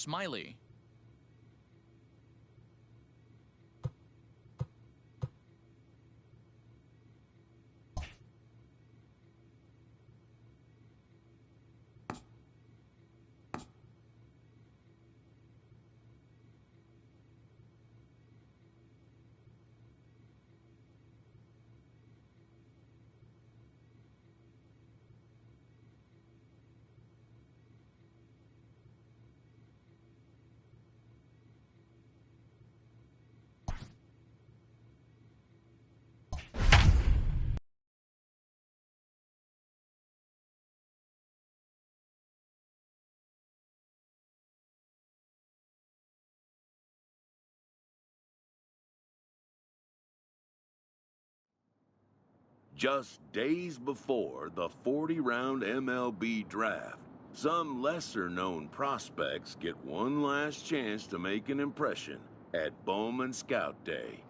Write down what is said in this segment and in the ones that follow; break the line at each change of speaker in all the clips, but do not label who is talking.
Smiley.
Just days before the 40-round MLB draft, some lesser-known prospects get one last chance to make an impression at Bowman Scout Day.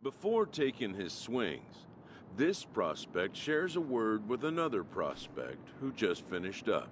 Before taking his swings, this prospect shares a word with another prospect who just finished up.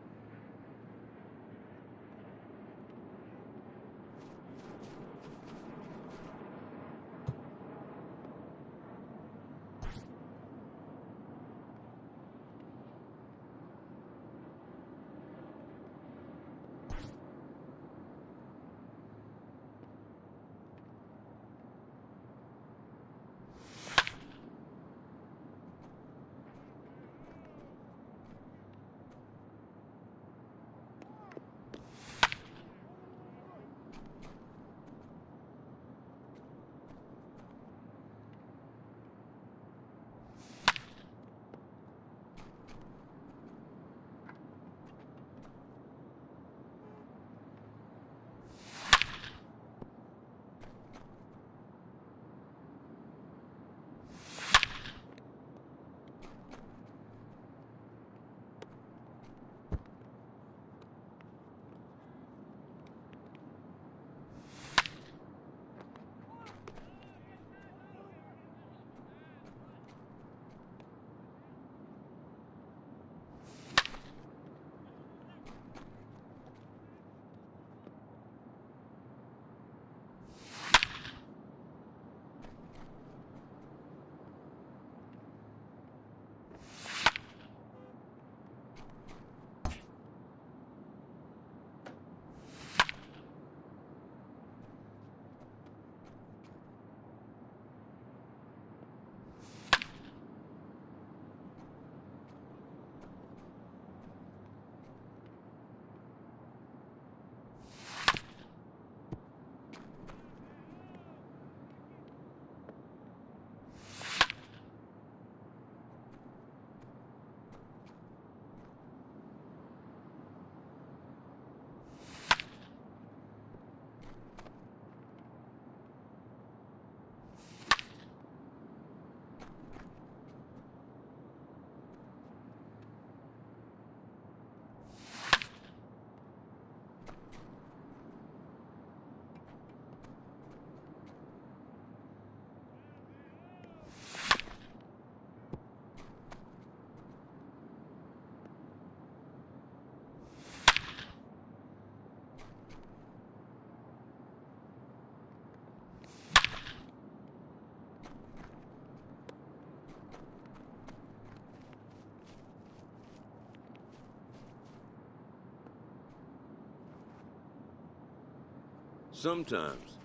Sometimes,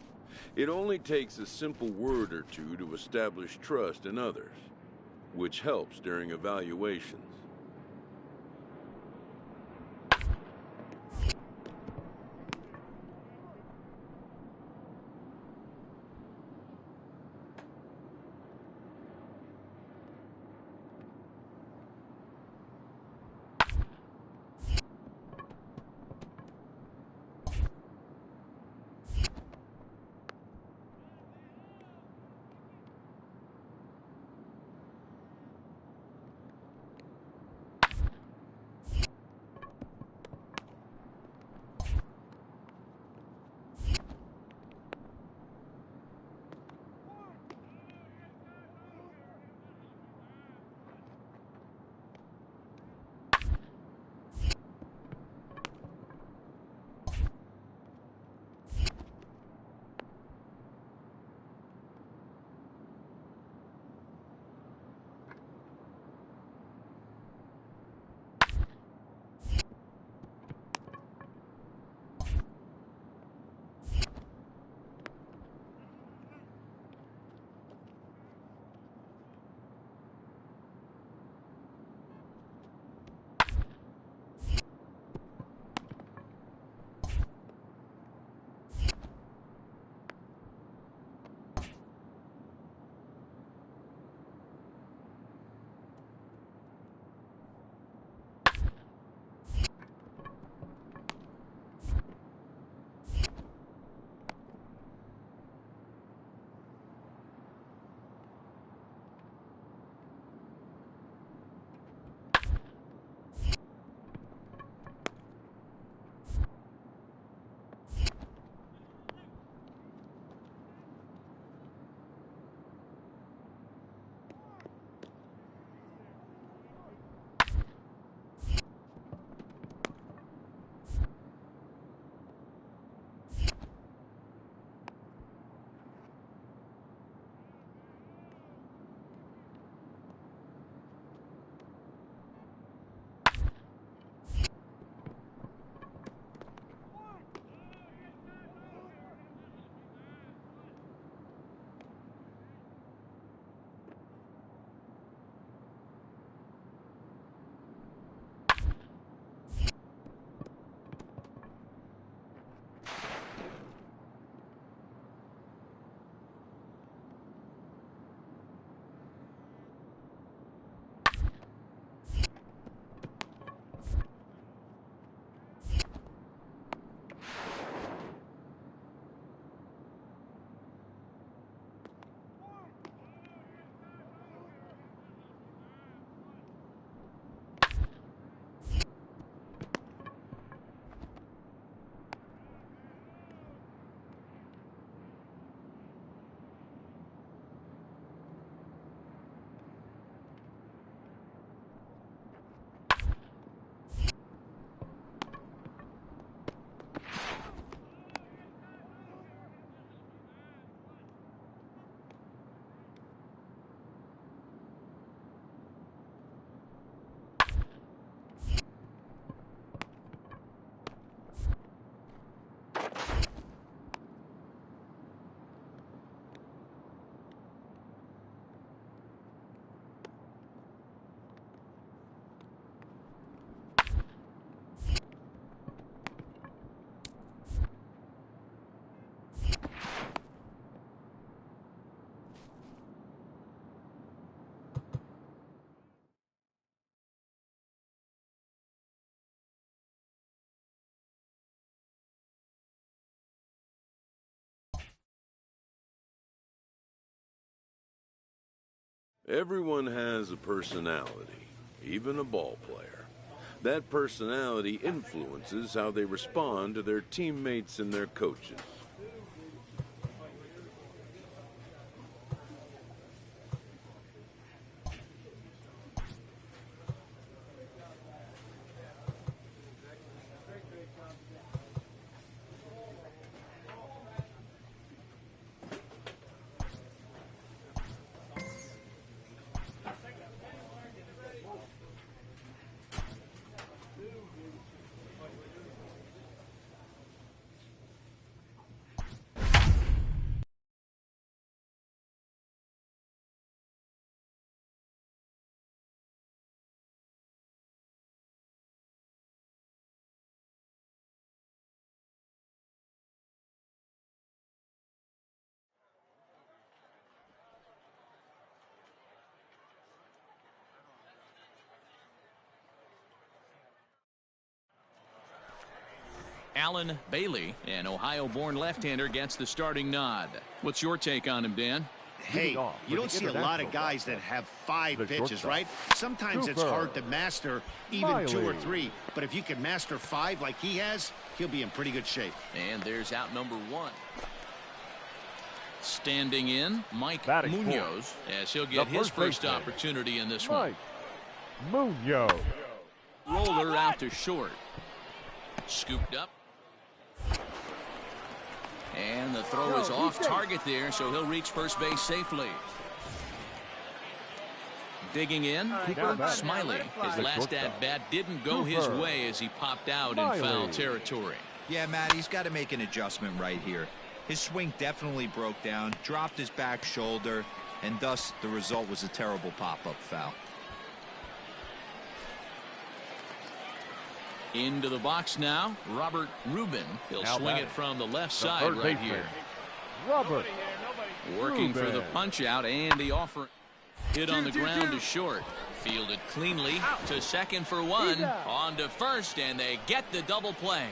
it only takes a simple word or two to establish trust in others, which helps during evaluations. Everyone has a personality, even a ball player. That personality influences how they respond to their teammates and their coaches.
Alan Bailey, an Ohio-born left-hander, gets the starting nod. What's your take on him, Dan?
Hey, you don't see a lot of guys that have 5 pitches, right? Sometimes it's hard to master even 2 or 3. But if you can master 5 like he has, he'll be in pretty good shape.
And there's out number 1. Standing in, Mike Munoz, as he'll get his first opportunity in this one.
Munoz.
Roller out to short. Scooped up. And the throw is off target there, so he'll reach first base safely. Digging in, Cooper Smiley. His last at-bat didn't go his way as he popped out in foul territory.
Yeah, Matt, he's got to make an adjustment right here. His swing definitely broke down, dropped his back shoulder, and thus the result was a terrible pop-up foul.
Into the box now, Robert Rubin. He'll swing it from the left side right here.
Robert
Working for the punch out, and the offer hit on the ground to short. Fielded cleanly to second for 1. On to first, and they get the double play.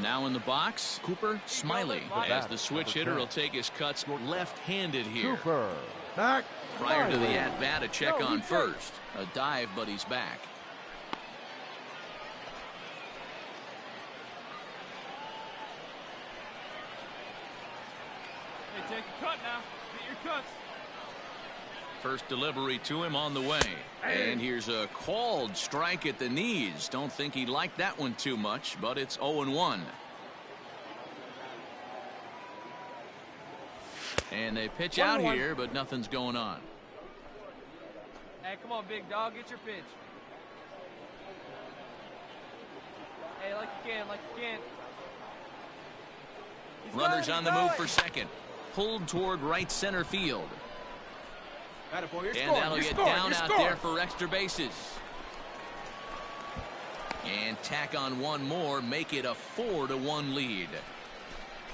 Now in the box, Cooper Smiley, as the switch hitter will take his cuts left-handed here.
Cooper back.
Prior to the at-bat, a check on first. A dive, but he's back.
Hey, take a cut now. Get your cuts.
First delivery to him on the way. And here's a called strike at the knees. Don't think he liked that one too much, but it's 0-1. And they pitch out here, but nothing's going on.
Hey, come on, big dog. Get your pitch. Hey, like you can, like you can.
Runners on the move for second. Pulled toward right center field.
And
that'll get down out there for extra bases. And tack on one more, make it a 4-1 lead.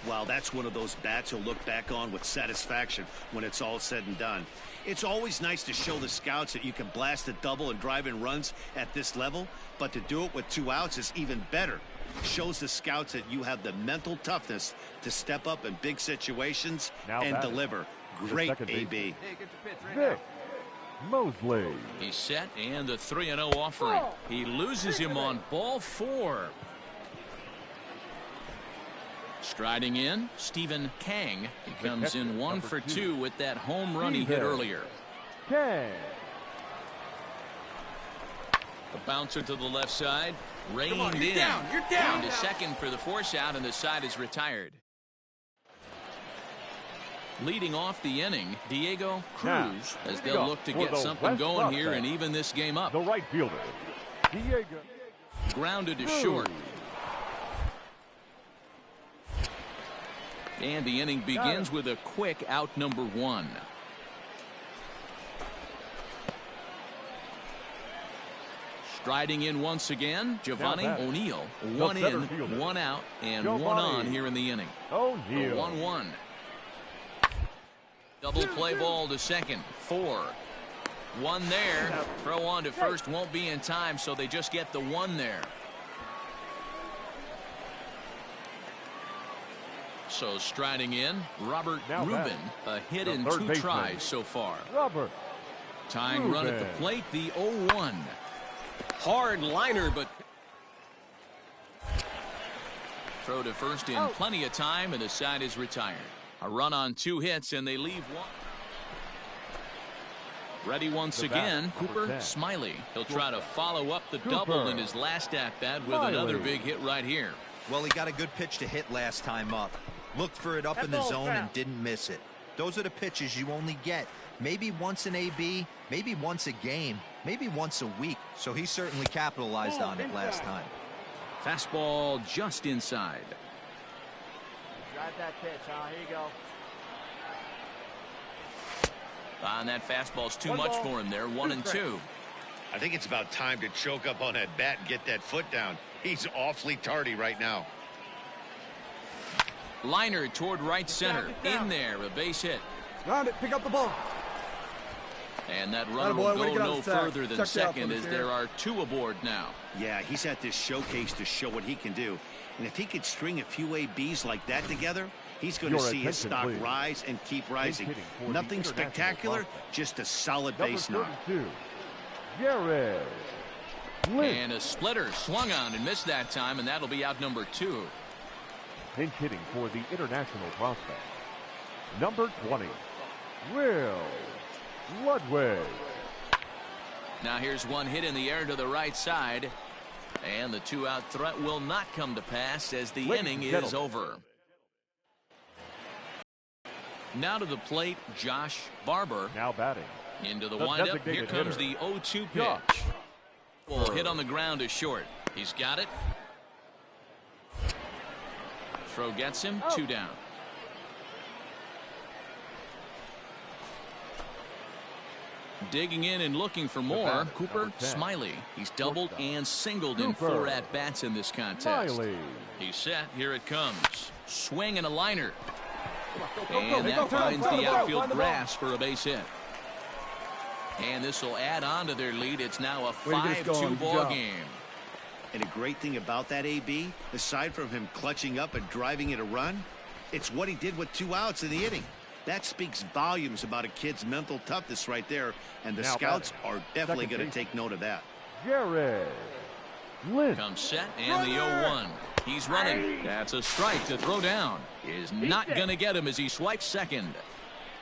Well, that's one of those bats he'll look back on with satisfaction when it's all said and done. It's always nice to show the scouts that you can blast a double and drive in runs at this level, but to do it with 2 outs is even better. It shows the scouts that you have the mental toughness to step up in big situations and deliver. Great AB.
Hey, get your pitch right
Vic
now.
Mosley.
He's set, and the 3-0 offering. He loses him on ball 4. Striding in, Stephen Kang. He comes in 1 for 2 with that home run he hit earlier.
Kang.
A bouncer to the left side. Reined
on,
in.
you're down.
And to second for the force out, and the side is retired. Leading off the inning, Diego Cruz, as they'll look to get something going here and even this game up.
The right fielder, Diego.
Grounded to short. And the inning begins with a quick out number 1. Striding in once again, Giovanni O'Neill. 1 in, 1 out, and 1 on here in the inning.
O'Neill.
1-1. Double play ball to second. 4. 1 there. Throw on to first won't be in time, so they just get the 1 there. So striding in, Robert
Now
Rubin, a hit
the
in
third
2
baseman,
tries so far.
Robert
Tying run at the
Rubin.
plate, the 0-1. Hard liner, but throw to first in plenty of time, and the side is retired. A run on 2 hits, and they leave 1. Ready once again, Cooper
10.
Smiley. He'll try to follow up the
Cooper
double in his last at-bat with another big hit right here.
Well, he got a good pitch to hit last time up. Looked for it up in the zone and didn't miss it. Those are the pitches you only get maybe once an AB, maybe once a game, maybe once a week. So he certainly capitalized on it last time.
Fastball just inside.
Drive that pitch, huh? Here you go.
And that fastball's too much for him there. 1-2.
I think it's about time to choke up on that bat and get that foot down. He's awfully tardy right now.
Liner toward right center. In there, a base hit.
Round it, pick up the ball.
And that runner will go no further than second as there are 2 aboard now.
Yeah, he's at this showcase to show what he can do. And if he could string a few ABs like that together, he's going to see his stock rise and keep rising. Nothing spectacular, just a solid base knock.
Jared Lynch.
And a splitter swung on and missed that time, and that'll be out number 2.
Pinch hitting for the international prospect. Number 20, Will Ludwig.
Now here's one hit in the air to the right side. And the 2-out threat will not come to pass as the inning is over. Now to the plate, Josh Barber.
Now batting.
Into the windup. Here comes the 0-2 pitch. Well, hit on the ground to short. He's got it. Throw gets him. 2 down. Digging in and looking for more, Cooper Smiley. He's doubled and singled in 4 at-bats in this contest.
Smiley.
He's set. Here it comes. Swing and a liner. And that finds the outfield grass for a base hit. And this will add on to their lead. It's now a 5-2 ball game.
And a great thing about that AB, aside from him clutching up and driving it a run, it's what he did with 2 outs in the inning. That speaks volumes about a kid's mental toughness right there, and the scouts are definitely going to take note of that.
Jared Lynch.
Comes set and the 0-1. He's running. That's a strike to throw down. Is not going to get him as he swipes second.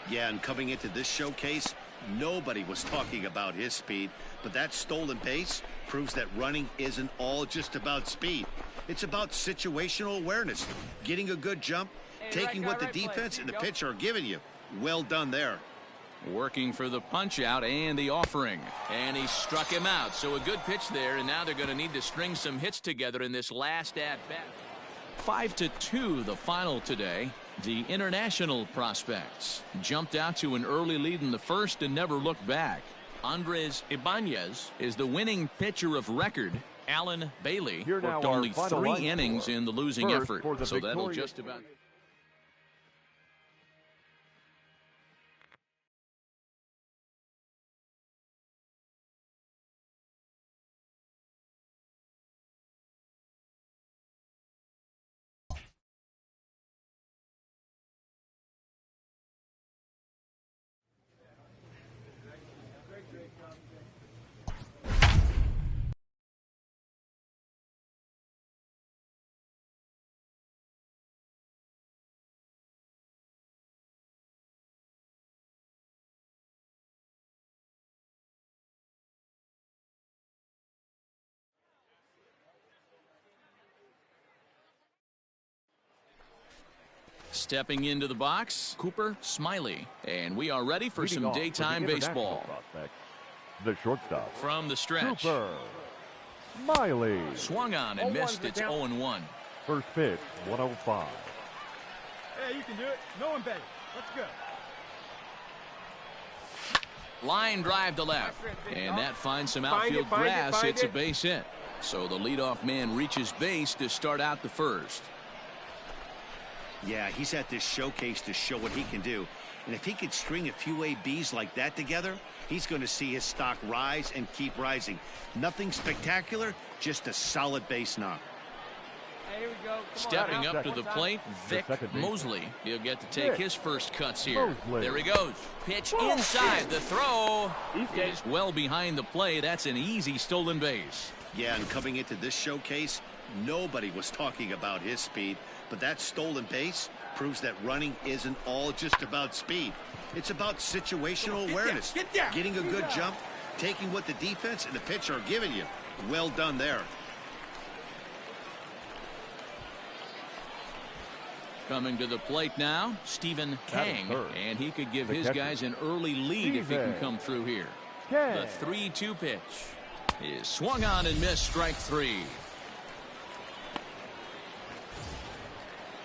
Yeah, and coming into this showcase, nobody was talking about his speed, but that stolen base proves that running isn't all just about speed. It's about situational awareness, getting a good jump, taking what the defense and the pitcher are giving you. Well done there.
Working for the punch out and the offering. And he struck him out. So a good pitch there, and now they're going to need to string some hits together in this last at-bat. 5-2 the final today. The international prospects jumped out to an early lead in the first and never looked back. Andres Ibanez is the winning pitcher of record. Alan Bailey worked only 3 innings in the losing effort. So that'll just about... Stepping into the box, Cooper Smiley. And we are ready for some daytime baseball.
Prospect, the shortstop.
From the stretch.
Cooper Smiley.
Swung on and missed. It's 0-1.
First pitch, 105.
Hey, you can do it. No one better. Let's go.
Line drive to left. And that finds some outfield grass. It's a base hit. So the leadoff man reaches base to start out the first.
Yeah, he's at this showcase to show what he can do. And if he could string a few ABs like that together, he's going to see his stock rise and keep rising. Nothing spectacular, just a solid base knock.
Hey, here we go. Come
Stepping
on,
up to the plate, Vic Mosley. He'll get to take his first cuts here. There he goes. Pitch inside. The throw is well behind the play. That's an easy stolen base.
Yeah, and coming into this showcase, nobody was talking about his speed, but that stolen base proves that running isn't all just about speed. It's about situational awareness, getting a good jump, taking what the defense and the pitcher are giving you. Well done there.
Coming to the plate now, Stephen Kang, and he could give his guys an early lead if he can come through here. The 3-2 pitch is swung on and missed, strike 3.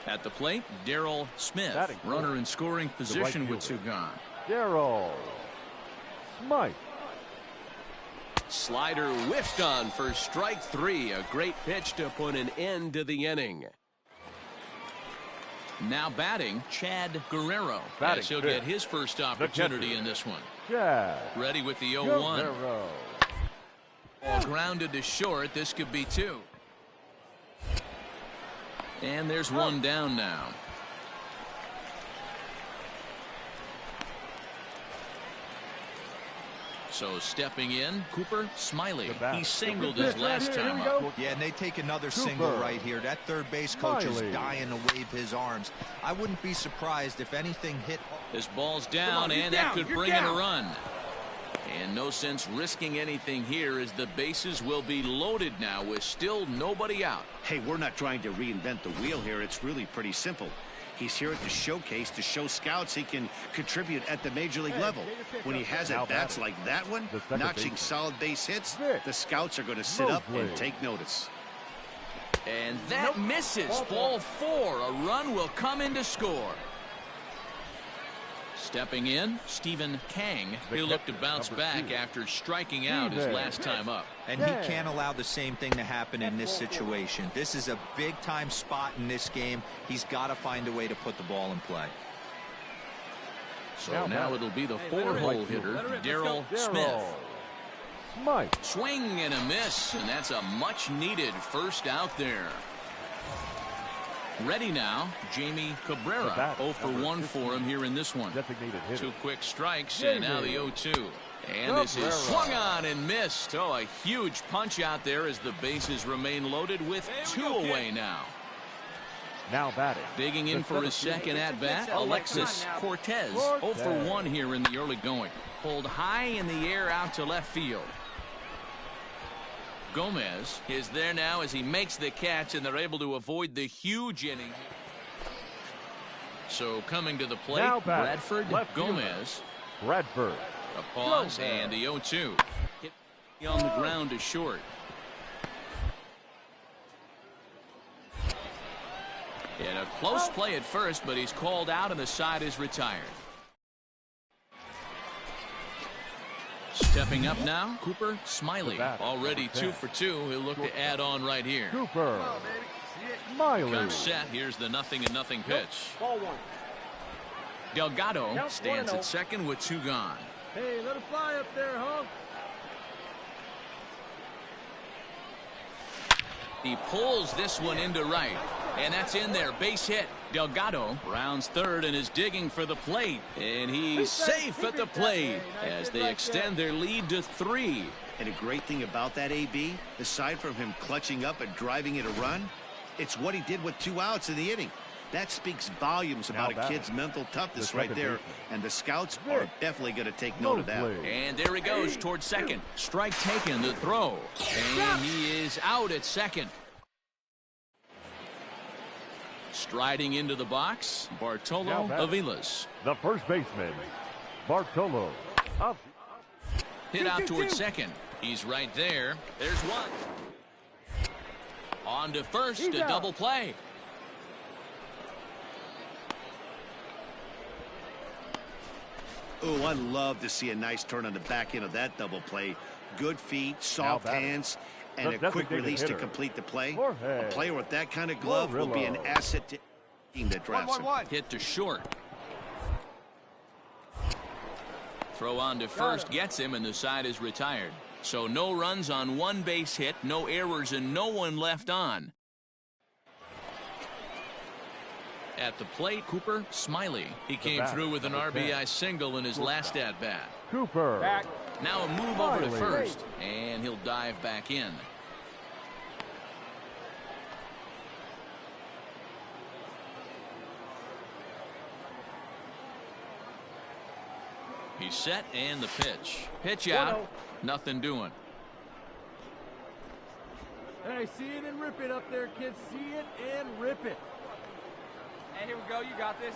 At the plate, Darryl Smith, runner in scoring position with 2 gone.
Darryl Smith.
Slider whiffed on for strike 3. A great pitch to put an end to the inning.
Now batting, Chad Guerrero. As he'll get his first opportunity in this one. Ready with the 0-1. Ball grounded to short. This could be 2. And there's 1 down now. So stepping in, Cooper Smiley. He singled his last time up.
Yeah, and they take another single right here. That third base coach is dying to wave his arms. I wouldn't be surprised if anything hit.
This ball's down, and that could bring in a run. And no sense risking anything here as the bases will be loaded now with still nobody out.
Hey, we're not trying to reinvent the wheel here. It's really pretty simple. He's here at the showcase to show scouts he can contribute at the major league level. When he has at-bats like that one, notching solid base hits, the scouts are going to sit up and take notice.
And that misses. Ball 4. A run will come in to score. Stepping in, Stephen Kang. He'll look to bounce back after striking out his last time up.
And he can't allow the same thing to happen in this situation. This is a big-time spot in this game. He's got to find a way to put the ball in play.
So now it'll be the 4-hole hitter, Darryl Smith. Swing and a miss, and that's a much-needed first out there. Ready now, Jamie Cabrera. 0 for 1 for him here in this one. 2 quick strikes, and now the 0-2. And this is swung on and missed. Oh, a huge punch out there as the bases remain loaded with 2 away now.
Now batting.
Digging in for his second at-bat, Alexis Cortez. 0 for 1 here in the early going. Pulled high in the air out to left field. Gomez is there now as he makes the catch, and they're able to avoid the huge inning. So coming to the plate, Bradford Gomez.
Bradford.
A pause and the 0-2. Hit on the ground to short. And a close play at first, but he's called out and the side is retired. Stepping up now, Cooper Smiley. Already 2 for 2. He'll look to add on right here.
Cooper Smiley.
Comes set. Here's the 0-0 pitch. Delgado stands at second with 2 gone.
Hey, let it fly up there, Hog.
He pulls this one into right, and that's in there. Base hit. Delgado rounds third and is digging for the plate, and he's safe at the plate as they extend their lead to 3.
And a great thing about that, AB, aside from him clutching up and driving in a run, it's what he did with 2 outs in the inning. That speaks volumes about a kid's mental toughness right there, and the scouts are definitely going to take note of that.
And there he goes towards second. Strike taken, the throw, and he is out at second. Striding into the box, Bartolo Aviles.
The first baseman, Bartolo.
Hit out towards second. He's right there. There's 1. On to first, a double play.
Oh, I'd love to see a nice turn on the back end of that double play. Good feet, soft hands, and a quick release to complete the play. A player with that kind of glove will be an asset to the team that drafts him.
Hit to short. Throw on to first gets him, and the side is retired. So no runs on 1 base hit, no errors, and no one left on. At the plate, Cooper Smiley. He came through with an RBI single in his last at-bat.
Cooper.
Back.
Now a move over to first, and he'll dive back in. He's set, and the pitch. Pitch out. Nothing doing.
Hey, see it and rip it up there, kids. See it and rip it.
Hey, here we go. You got this.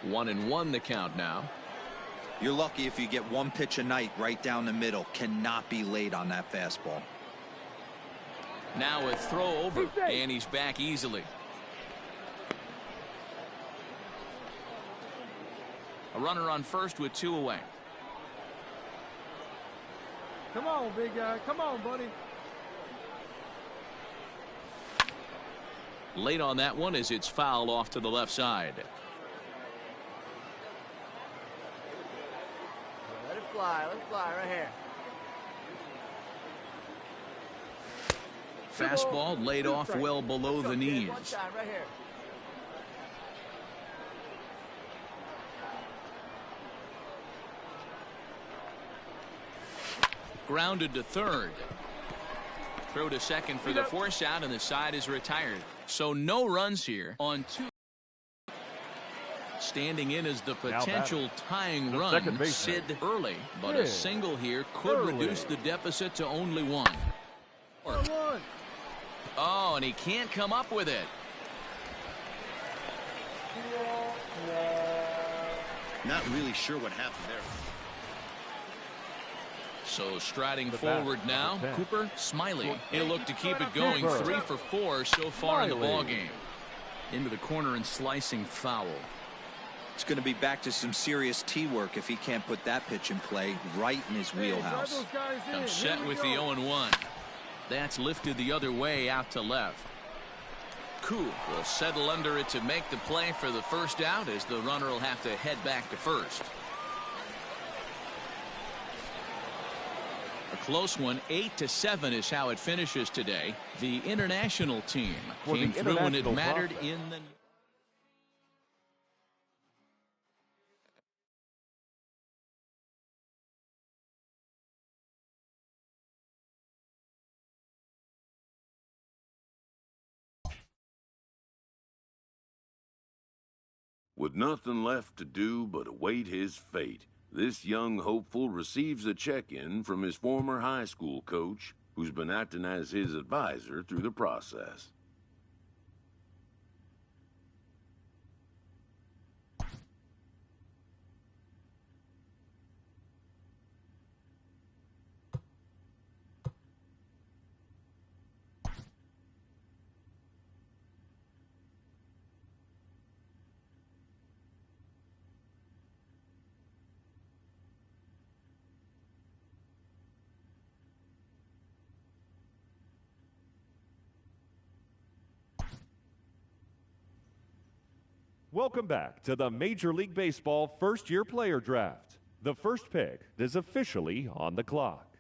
1-1 the count now.
You're lucky if you get one pitch a night right down the middle. Cannot be late on that fastball.
Now a throw over, and he's back easily. A runner on first with 2 away.
Come on, big guy. Come on, buddy.
Late on that one as it's fouled off to the left side.
Let it fly right here.
Fastball laid off well below the knees.
One time right here.
Grounded to third. Throw to second for the force out, and the side is retired. So no runs here on 2. Standing in as the potential tying run, Sid Early, but a single here could reduce the deficit to only 1. Oh, and he can't come up with it.
Not really sure what happened there.
So striding forward now, Cooper Smiley. He'll look to keep it going. 3 for 4 so far in the ball game. Into the corner and slicing foul.
It's going to be back to some serious tee work if he can't put that pitch in play right in his wheelhouse.
Comes set with the 0-1. That's lifted the other way out to left. Koo will settle under it to make the play for the first out, as the runner will have to head back to first. A close one. 8-7 is how it finishes today. The international team came through when it mattered in the...
With nothing left to do but await his fate, this young hopeful receives a check-in from his former high school coach, who's been acting as his advisor through the process.
Welcome back to the Major League Baseball first-year player draft. The first pick is officially on the clock.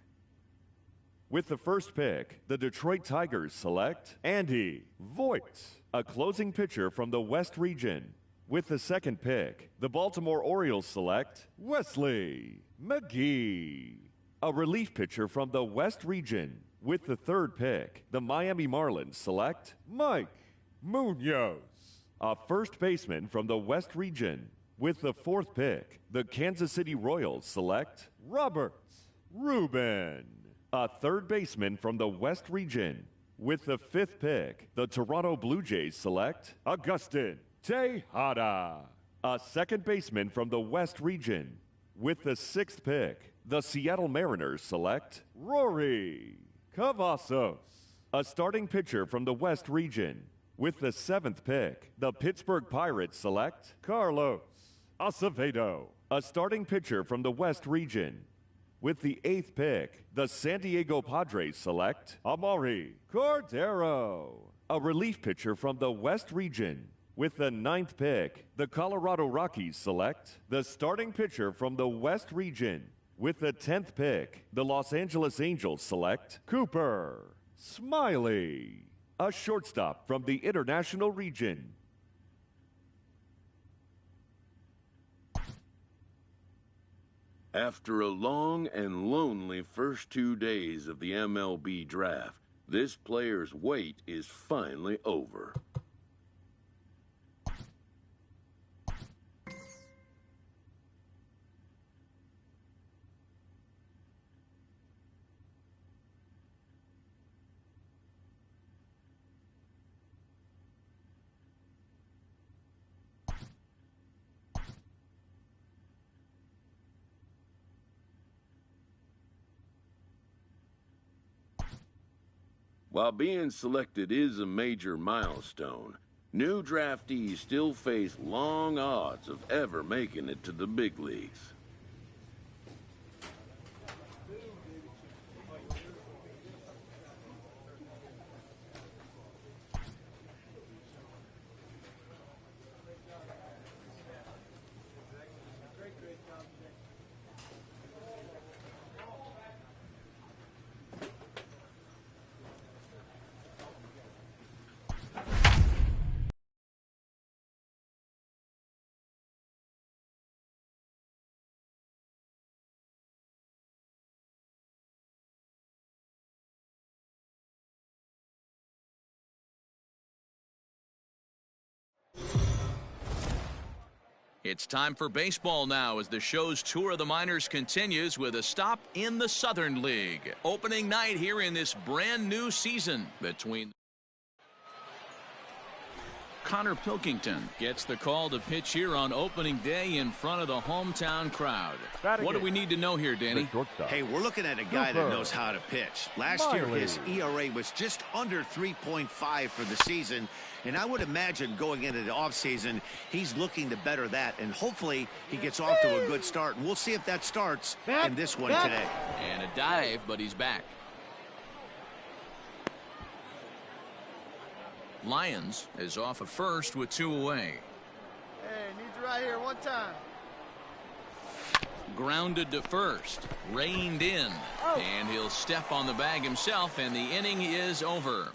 With the first pick, the Detroit Tigers select Andy Voigt, a closing pitcher from the West region. With the second pick, the Baltimore Orioles select Wesley McGee, a relief pitcher from the West region. With the third pick, the Miami Marlins select Mike Munoz, a first baseman from the West region. With the fourth pick, the Kansas City Royals select Robert Rubin, a third baseman from the West region. With the fifth pick, the Toronto Blue Jays select Agustin Tejada, a second baseman from the West region. With the sixth pick, the Seattle Mariners select Rory Cavazos, a starting pitcher from the West region. With the seventh pick, the Pittsburgh Pirates select Carlos Acevedo, a starting pitcher from the West region. With the eighth pick, the San Diego Padres select Amari Cordero, a relief pitcher from the West region. With the ninth pick, the Colorado Rockies select the starting pitcher from the West region. With the 10th pick, the Los Angeles Angels select Cooper Smiley, a shortstop from the International region.
After a long and lonely first 2 days of the MLB draft, this player's wait is finally over. While being selected is a major milestone, new draftees still face long odds of ever making it to the big leagues.
It's time for baseball now as the show's tour of the minors continues with a stop in the Southern League. Opening night here in this brand new season between Connor Pilkington gets the call to pitch here on opening day in front of the hometown crowd. What do we need to know here, Danny?
Hey, we're looking at a guy that knows how to pitch. Last year, his ERA was just under 3.5 for the season, and I would imagine going into the offseason, he's looking to better that, and hopefully he gets off to a good start. And we'll see if that starts in this one today.
And a dive, but he's back. Lyons is off at first with 2 away.
Hey, need you right here one time.
Grounded to first, reined in, and he'll step on the bag himself, and the inning is over.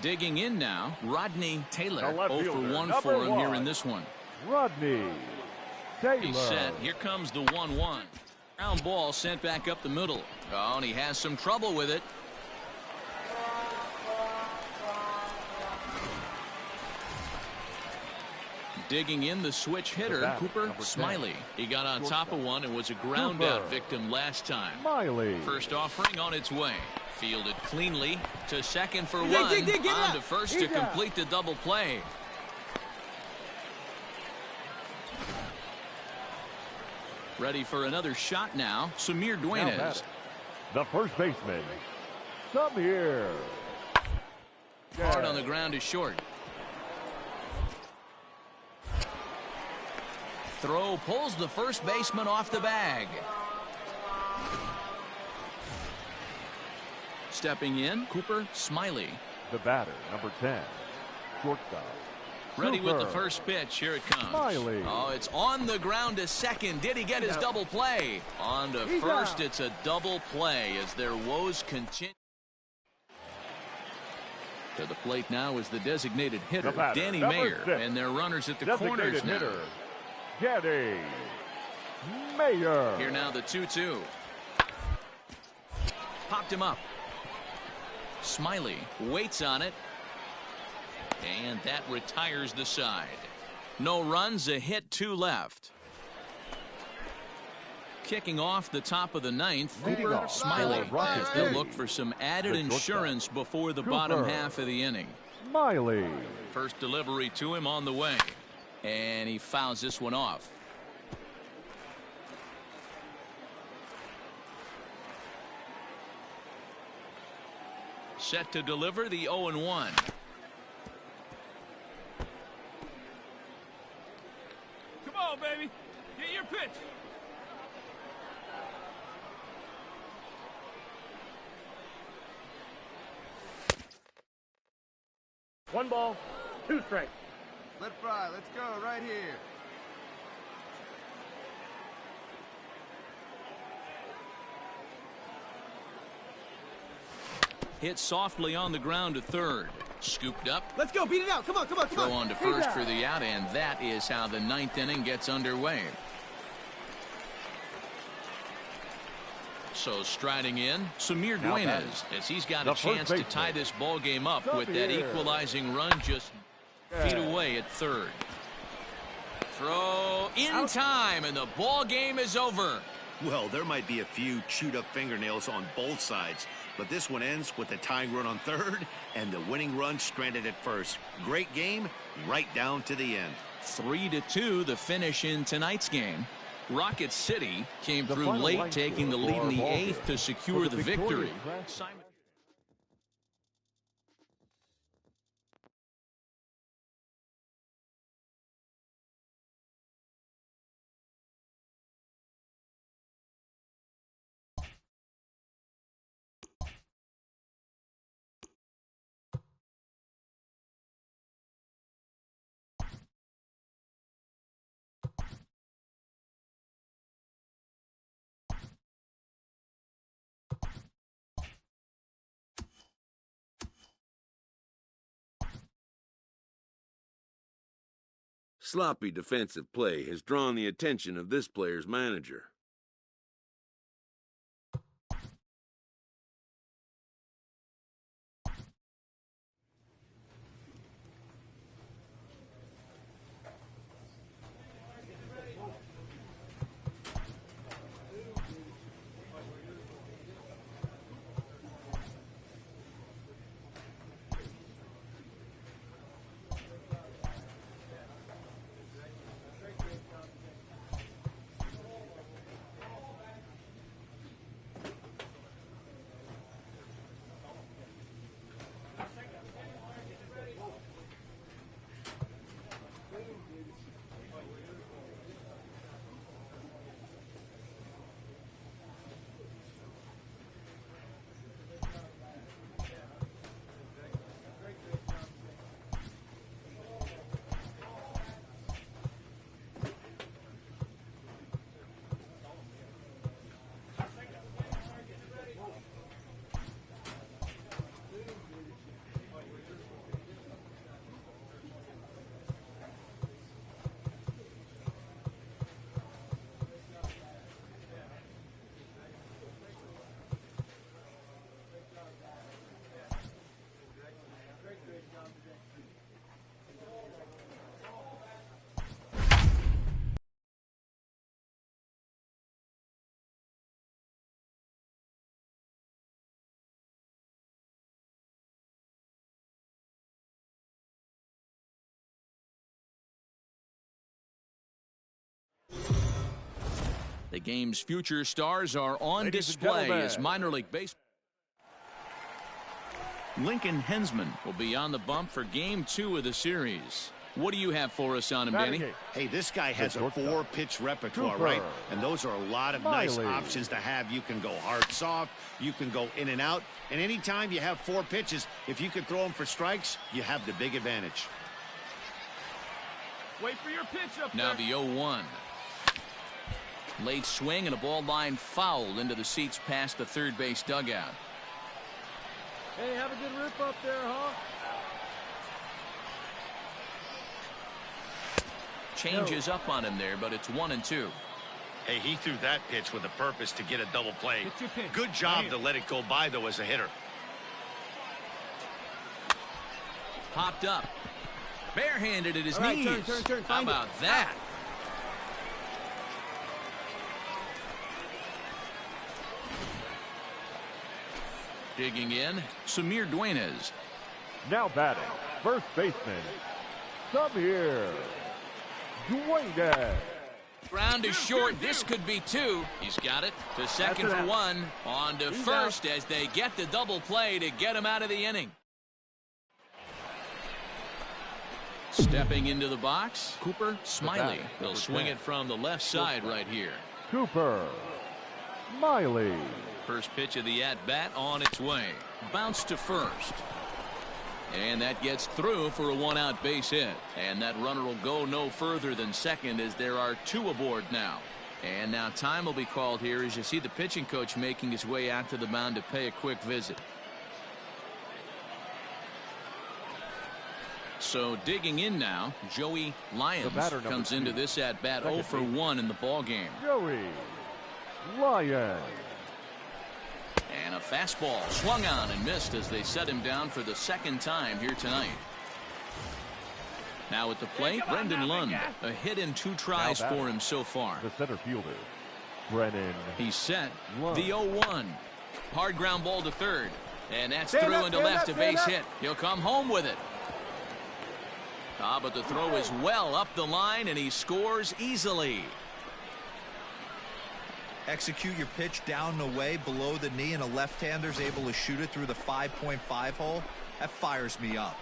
Digging in now, Rodney Taylor. 0 for 1 for him here in this one.
Rodney Taylor.
He's set. Here comes the 1-1. Ground ball sent back up the middle. Oh, and he has some trouble with it. Digging in, the switch hitter, Cooper Smiley. He got on top of one and was a ground out victim last time.
Smiley.
First offering on its way. Fielded cleanly to second for one. On to first to complete the double play. Ready for another shot now, Samir Duenas.
The first baseman, Samir.
Hard on the ground is short. Throw pulls the first baseman off the bag. Stepping in, Cooper Smiley.
The batter, number 10, shortstop.
Ready with the first pitch. Here it comes.
Smiley.
Oh, it's on the ground to second. Did he get his double play? On to first. It's a double play as their woes continue. To the plate now is the designated hitter, Danny Mayer, and their runners at the corners now.
Hitter, Danny Mayer.
Here now the 2-2. Popped him up. Smiley waits on it. And that retires the side. No runs, a hit, 2 left. Kicking off the top of the 9th, Cooper Smiley as they look for some added insurance before the bottom half of the inning.
Smiley.
First delivery to him on the way. And he fouls this one off. Set to deliver the 0-1.
Come on, baby. Get your pitch.
One ball, 2 strikes.
Let fly. Let's go right here.
Hit softly on the ground to third. Scooped up.
Let's go. Beat it out. Come on, come on, come on.
Throw on to first for the out, and that is how the 9th inning gets underway. So striding in, Samir Duenas, as he's got a chance to tie this ball game up with that equalizing run just feet away at third. Throw in time, and the ball game is over.
Well, there might be a few chewed up fingernails on both sides, but this one ends with the tying run on third and the winning run stranded at first. Great game right down to the end.
3-2 the finish in tonight's game. Rocket City came through late, taking the lead in the 8th to secure the victory.
Sloppy defensive play has drawn the attention of this player's manager.
The game's future stars are on display as minor league baseball. Lincoln Hensman will be on the bump for game 2 of the series. What do you have for us on him, Danny?
Hey, this guy has a 4-pitch repertoire, right? And those are a lot of nice options to have. You can go hard, soft. You can go in and out. And anytime you have 4 pitches, if you can throw them for strikes, you have the big advantage.
Wait for your pitch up
now
there.
The 0-1. Late swing and a ball line foul into the seats past the third base dugout.
Hey, have a good rip up there, huh?
Changes up on him there, but it's 1-2.
Hey, he threw that pitch with a purpose to get a double play. Good job to let it go by, though, as a hitter.
Popped up. Barehanded at his knees.
Turn.
How about that? Digging in, Samir Duenas.
Now batting, first baseman, Samir Duenas.
Ground is short. This could be 2. He's got it to second for 1. On to first as they get the double play to get him out of the inning. Stepping into the box, Cooper Smiley. He'll swing it from the left side right here.
Cooper Smiley.
First pitch of the at-bat on its way. Bounce to first. And that gets through for a 1-out base hit. And that runner will go no further than second as there are 2 aboard now. And now time will be called here as you see the pitching coach making his way out to the mound to pay a quick visit. So digging in now, Joey Lyons comes into this at bat 0 for 1 in the ball game.
Joey Lyons.
And a fastball swung on and missed as they set him down for the second time here tonight. Now at the plate, Brendan Lund. A hit in 2 tries for him so far.
The center fielder, Brennan.
He's set.
Lund.
The 0-1. Hard ground ball to third. And that's through into left, a base hit. He'll come home with it. But the throw is well up the line, and he scores easily.
Execute your pitch down and away below the knee, and a left-hander's able to shoot it through the 5.5 hole. That fires me up.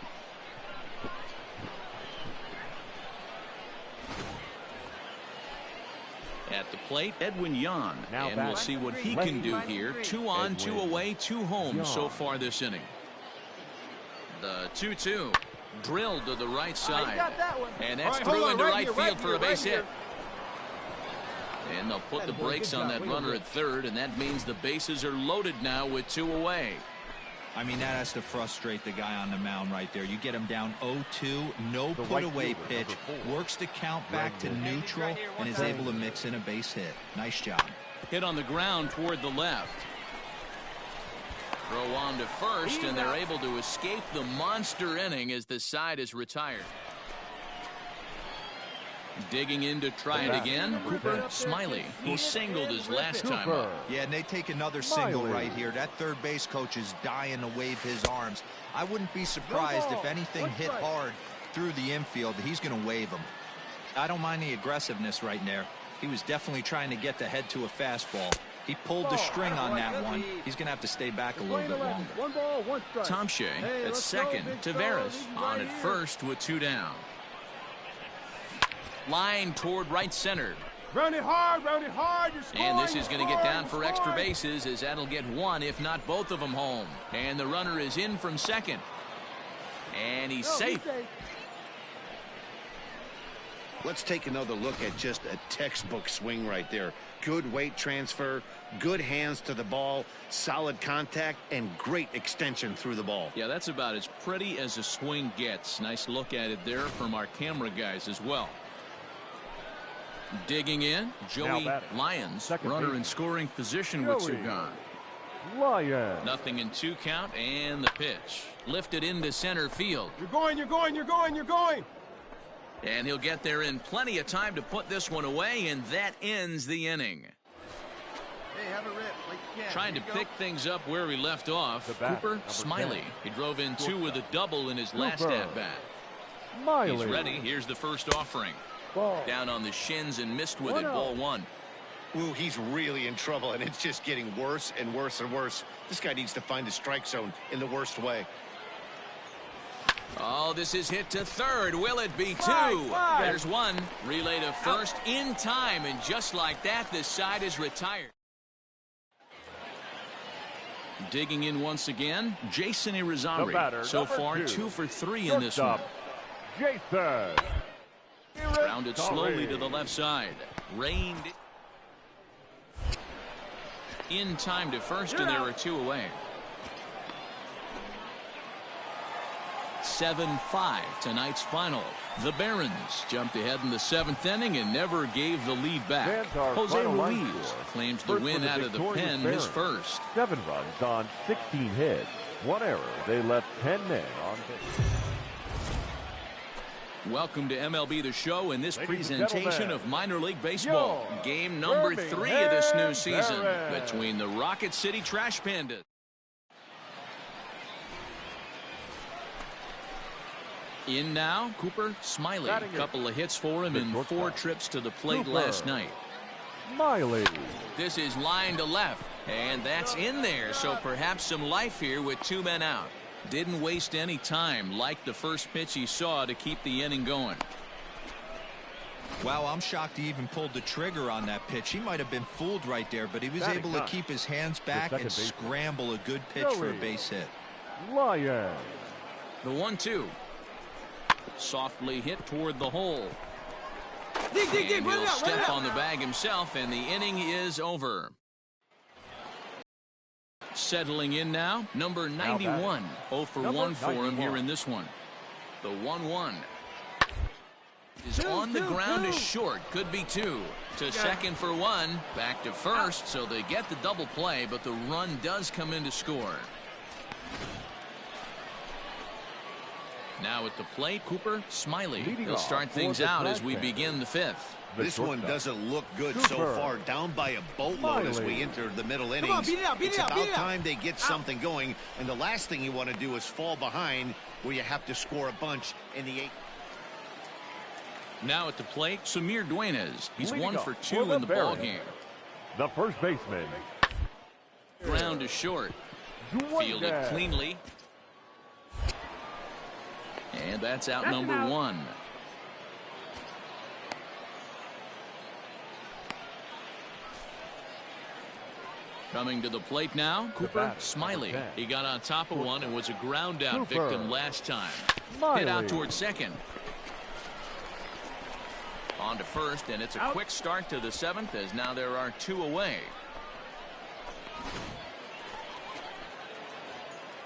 At the plate, Edwin Yan. And we'll see what he can do here. 2 on, 2 away, 2 home so far this inning. The 2-2. Drilled to the right side. And that's through into right field for a base hit. And they'll put the brakes on that runner at third, and that means the bases are loaded now with 2 away.
I mean, that has to frustrate the guy on the mound right there. You get him down 0-2, no put-away pitch, works the count back to neutral, and is able to mix in a base hit. Nice job.
Hit on the ground toward the left. Throw on to first, and they're able to escape the monster inning as the side is retired. Digging in to try it again, Cooper Smiley. He singled his last time up.
Yeah, and they take another single right here. That third base coach is dying to wave his arms. I wouldn't be surprised if anything hit hard through the infield. He's going to wave them. I don't mind the aggressiveness right there. He was definitely trying to get the head to a fastball. He pulled the string on that one. He's going to have to stay back a little bit longer.
Tom Shea at second. Taveras on at first with 2 down. Line toward right center.
Round it hard,
and this is going to get down for extra bases, as that'll get 1, if not both of them, home. And the runner is in from second. And he's safe.
Let's take another look at just a textbook swing right there. Good weight transfer, good hands to the ball, solid contact, and great extension through the ball.
Yeah, that's about as pretty as a swing gets. Nice look at it there from our camera guys as well. Digging in, Joey Lyons, runner in scoring position with 2 gone.
Lyons.
Nothing in 2 count, and the pitch lifted into center field.
You're going.
And he'll get there in plenty of time to put this one away, and that ends the inning.
Hey, have a rip like you can.
Trying to pick things up where we left off, Cooper Smiley. He drove in 2 with a double in his last at-bat. He's ready. Here's the first offering. Down on the shins and missed with it, ball 1.
Ooh, he's really in trouble, and it's just getting worse and worse and worse. This guy needs to find the strike zone in the worst way.
Oh, this is hit to third. Will it be 2? There's 1. Relay to first in time, and just like that, this side is retired. Digging in once again, Jason Irizarry. So far, 2 for 3 in this one.
Jason.
Rounded slowly to the left side. Reined in time to first, and there are 2 away. 7-5 tonight's final. The Barons jumped ahead in the 7th inning and never gave the lead back. Jose Ruiz claims the win out of the pen, his first.
7 runs on 16 hits. 1 error. They left 10 men on base.
Welcome to MLB The Show in this presentation of minor league baseball. Game number 3 of this new season between the Rocket City Trash Pandas. In now, Cooper Smiley. A couple of hits for him in 4 trips to the plate last night.
Smiley.
This is line to left, and that's in there, so perhaps some life here with 2 men out. Didn't waste any time, like the first pitch he saw, to keep the inning going.
Wow, I'm shocked he even pulled the trigger on that pitch. He might have been fooled right there, but he was able to keep his hands back and scramble a good pitch for a base hit.
Lyons.
The 1-2. Softly hit toward the hole.
Dig,
and he'll step on the bag himself, and the inning is over. Settling in now, number 91. 0 for 1 for him here in this one. The 1-1 is on the ground is short. Could be 2. To second for 1. Back to first, so they get the double play, but the run does come in to score. Now at the plate, Cooper Smiley. He'll start things out as we begin the 5th.
This one doesn't look good so far. Down by a boatload as we enter the middle innings. It's about time they get something going, and the last thing you want to do is fall behind where you have to score a bunch in the 8th.
Now at the plate, Samir Duenas. He's 1 for 2 in the ball game.
The first baseman.
Ground is short. Fielded cleanly. And that's out number 1. Coming to the plate now, Cooper Smiley. He got on top of one and was a ground out victim last time. Hit out towards second. On to first, and it's a quick start to the 7th as now there are 2 away.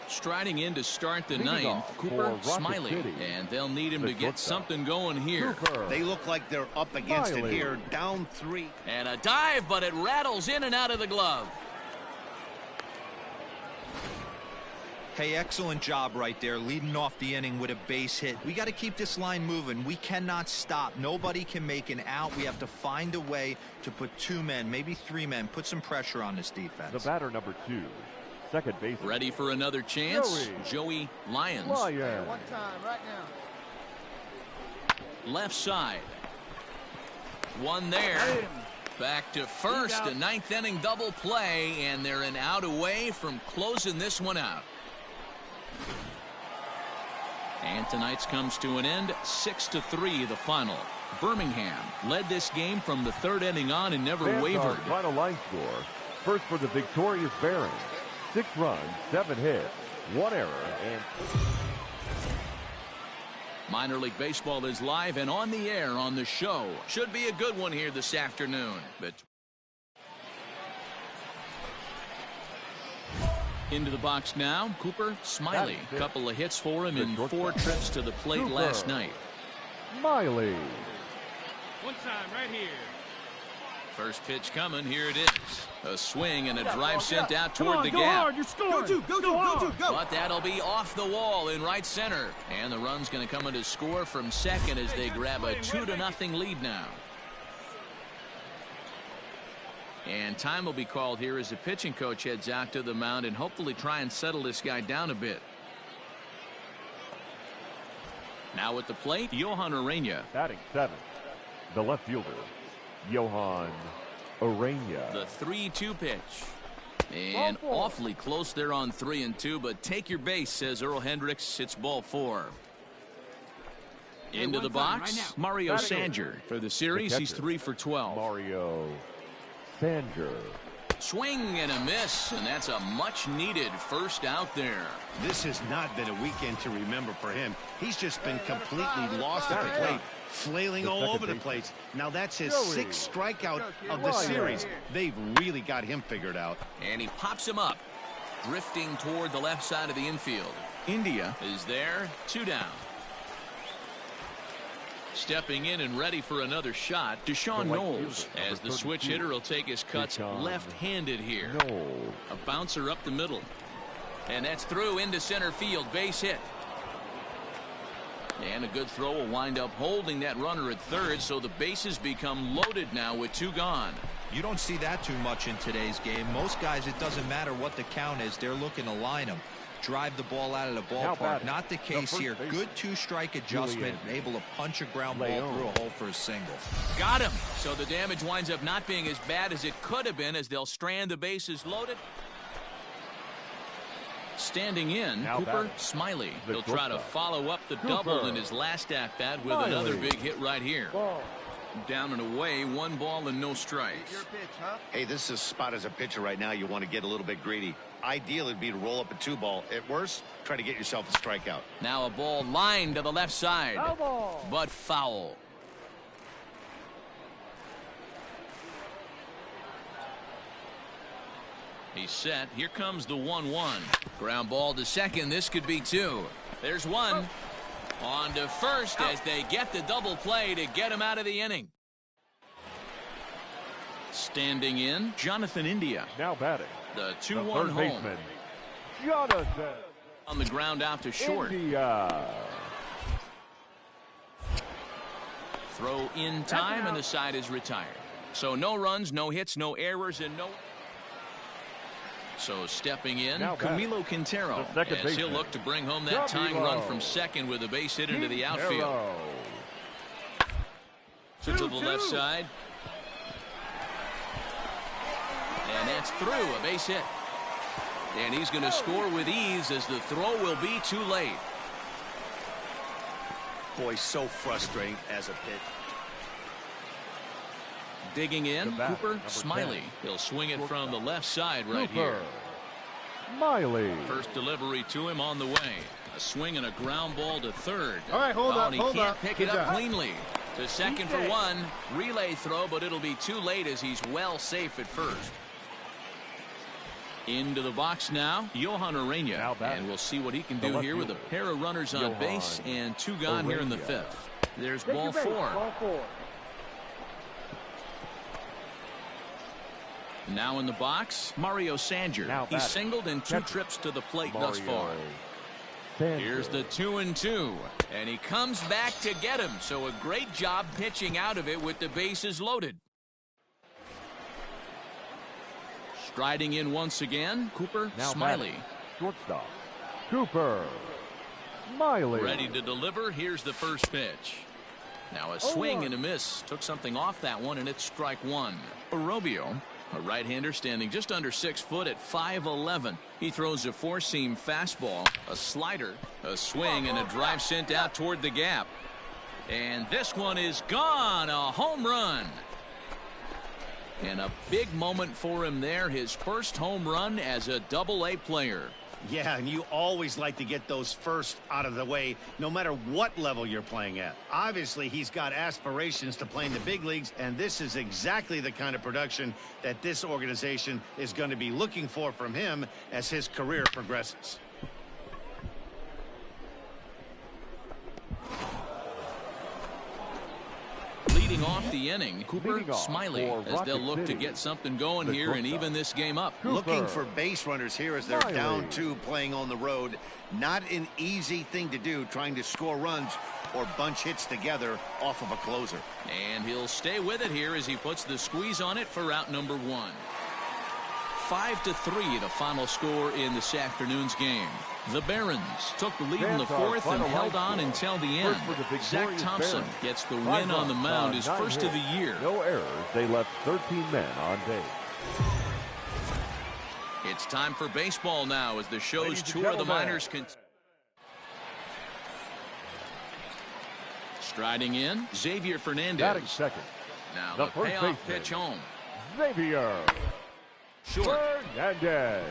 Striding in to start the 9th, Cooper Smiley, and they'll need him to get something going here.
They look like they're up against it here, down 3.
And a dive, but it rattles in and out of the glove.
Hey, excellent job right there, leading off the inning with a base hit. We got to keep this line moving. We cannot stop. Nobody can make an out. We have to find a way to put 2 men, maybe 3 men, put some pressure on this defense.
The batter number 2, second base.
Ready for another chance, Joey Lyons.
One time, right now.
Left side. One there. Back to first, a 9th inning double play, and they're an out away from closing this one out. And tonight's comes to an end, 6-3 the final. Birmingham led this game from the 3rd inning on and never wavered.
Final line score. First for the victorious Barons. 6 runs, 7 hits, 1 error, and...
Minor League Baseball is live and on the air on the show. Should be a good one here this afternoon. But into the box now, Cooper Smiley. A couple of hits for him in 4 trips to the plate last night.
Smiley.
One time, right here.
First pitch coming. Here it is. A swing and a drive sent out toward the gap.
Hard, you're scoring. Go.
But that'll be off the wall in right center. And the run's going to come in to score from second as they grab a 2-0 lead now. And time will be called here as the pitching coach heads out to the mound and hopefully try and settle this guy down a bit. Now at the plate, Johan Urena.
Batting 7th, the left fielder, Johan Urena.
The 3-2 pitch. And awfully close there on 3-2, but take your base, says Earl Hendricks. It's ball 4. Into the box, Mario Sanger. For the series, he's 3 for 12.
Mario Sanger.
Swing and a miss, and that's a much-needed first out there.
This has not been a weekend to remember for him. He's just been completely lost at the plate, flailing all over the place. Now that's his 6th strikeout of the series. They've really got him figured out.
And he pops him up, drifting toward the left side of the infield. India is there, 2 down. Stepping in and ready for another shot, Deshaun Knowles, as the switch hitter will take his cuts left-handed here. A bouncer up the middle. And that's through into center field, base hit. And a good throw will wind up holding that runner at third, so the bases become loaded now with 2 gone.
You don't see that too much in today's game. Most guys, it doesn't matter what the count is, they're looking to line them. Drive the ball out of the ballpark. Not the case here. Good 2-strike adjustment, able to punch a ground ball through a hole for a single.
Got him. So the damage winds up not being as bad as it could have been as they'll strand the bases loaded. Standing in, Cooper Smiley. He'll try to follow up the double in his last at-bat with another big hit right here. Down and away, 1 ball and no strikes.
Hey, this is a spot as a pitcher right now. You want to get a little bit greedy. Ideal would be to roll up a 2-ball. At worst, try to get yourself a strikeout.
Now a ball lined to the left side, but foul. He's set. Here comes the 1-1. Ground ball to second. This could be 2. There's 1. On to first as they get the double play to get him out of the inning. Standing in, Jonathan India.
Now batting.
The 2-1 home.
Baseman, Jonathan.
On the ground out to short.
India.
Throw in time, and the side is retired. So no runs, no hits, no errors, and no... So stepping in, Camilo Quintero, as he'll look to bring home that tying run from second with a base hit into the outfield. To the left side. And that's through, a base hit. And he's going to score with ease as the throw will be too late.
Boy, so frustrating as a pitch.
Digging in, Cooper Smiley. He'll swing it from the left side right here.
Smiley.
First delivery to him on the way. A swing and a ground ball to third.
All right, hold up,
he can't pick it up cleanly. To second for one. Relay throw, but it'll be too late as he's well safe at first. Into the box now, Johan Urena. And we'll see what he can do here with a pair of runners on base and two gone here in the fifth. There's ball four. Now in the box, Mario Sanger. He's singled in 2 trips to the plate thus far. Here's the 2-2, and he comes back to get him. So a great job pitching out of it with the bases loaded. Striding in once again, Cooper Smiley.
Shortstop, Cooper Smiley.
Ready to deliver. Here's the first pitch. Now a swing and a miss. Took something off that one, and it's strike one. Orobio, a right-hander standing just under 6 foot at 5'11". He throws a four-seam fastball, a slider, a swing, and a drive sent out toward the gap. And this one is gone. A home run. And a big moment for him there. His first home run as a Double-A player.
Yeah, and you always like to get those first out of the way, no matter what level you're playing at. Obviously, he's got aspirations to play in the big leagues, and this is exactly the kind of production that this organization is going to be looking for from him as his career progresses.
Leading off the inning, Cooper Smiley, as they'll look to get something going here and even this game up.
Looking for base runners here as they're down 2 playing on the road. Not an easy thing to do, trying to score runs or bunch hits together off of a closer.
And he'll stay with it here as he puts the squeeze on it for out number 1. 5-3 the final score in this afternoon's game. The Barons took the lead in the 4th and held on until the end. Zach Thompson gets the win on the mound, his first of the year.
No errors. They left 13 men on base.
It's time for baseball now as the show's tour of the minors continue. Striding in, Xavier Fernandez.
Batting second.
Now the payoff pitch home.
Xavier
Short.
Fernandez.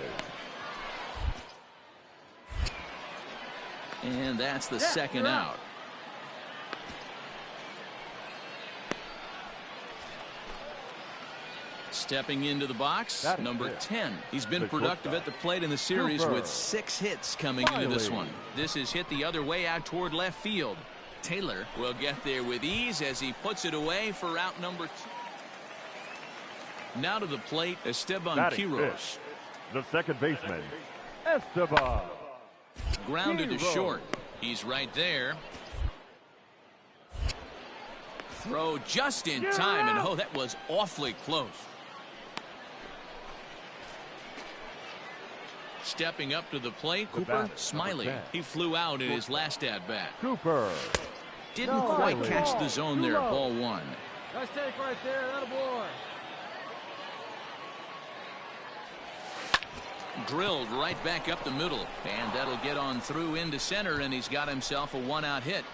And that's the second out. Stepping into the box, number 10. He's been productive at the plate in the series with 6 hits coming into this one. This is hit the other way out toward left field. Taylor will get there with ease as he puts it away for out number 2. Now to the plate, Esteban Quiroz.
The second baseman, Esteban.
Grounded to short. He's right there. Throw just in time, and oh, that was awfully close. Stepping up to the plate, Cooper Smiley. He flew out in his last at-bat.
Cooper.
Didn't quite catch the zone there, ball 1.
Nice take right there, that a boy.
Drilled right back up the middle, and that'll get on through into center, and he's got himself a 1-out hit.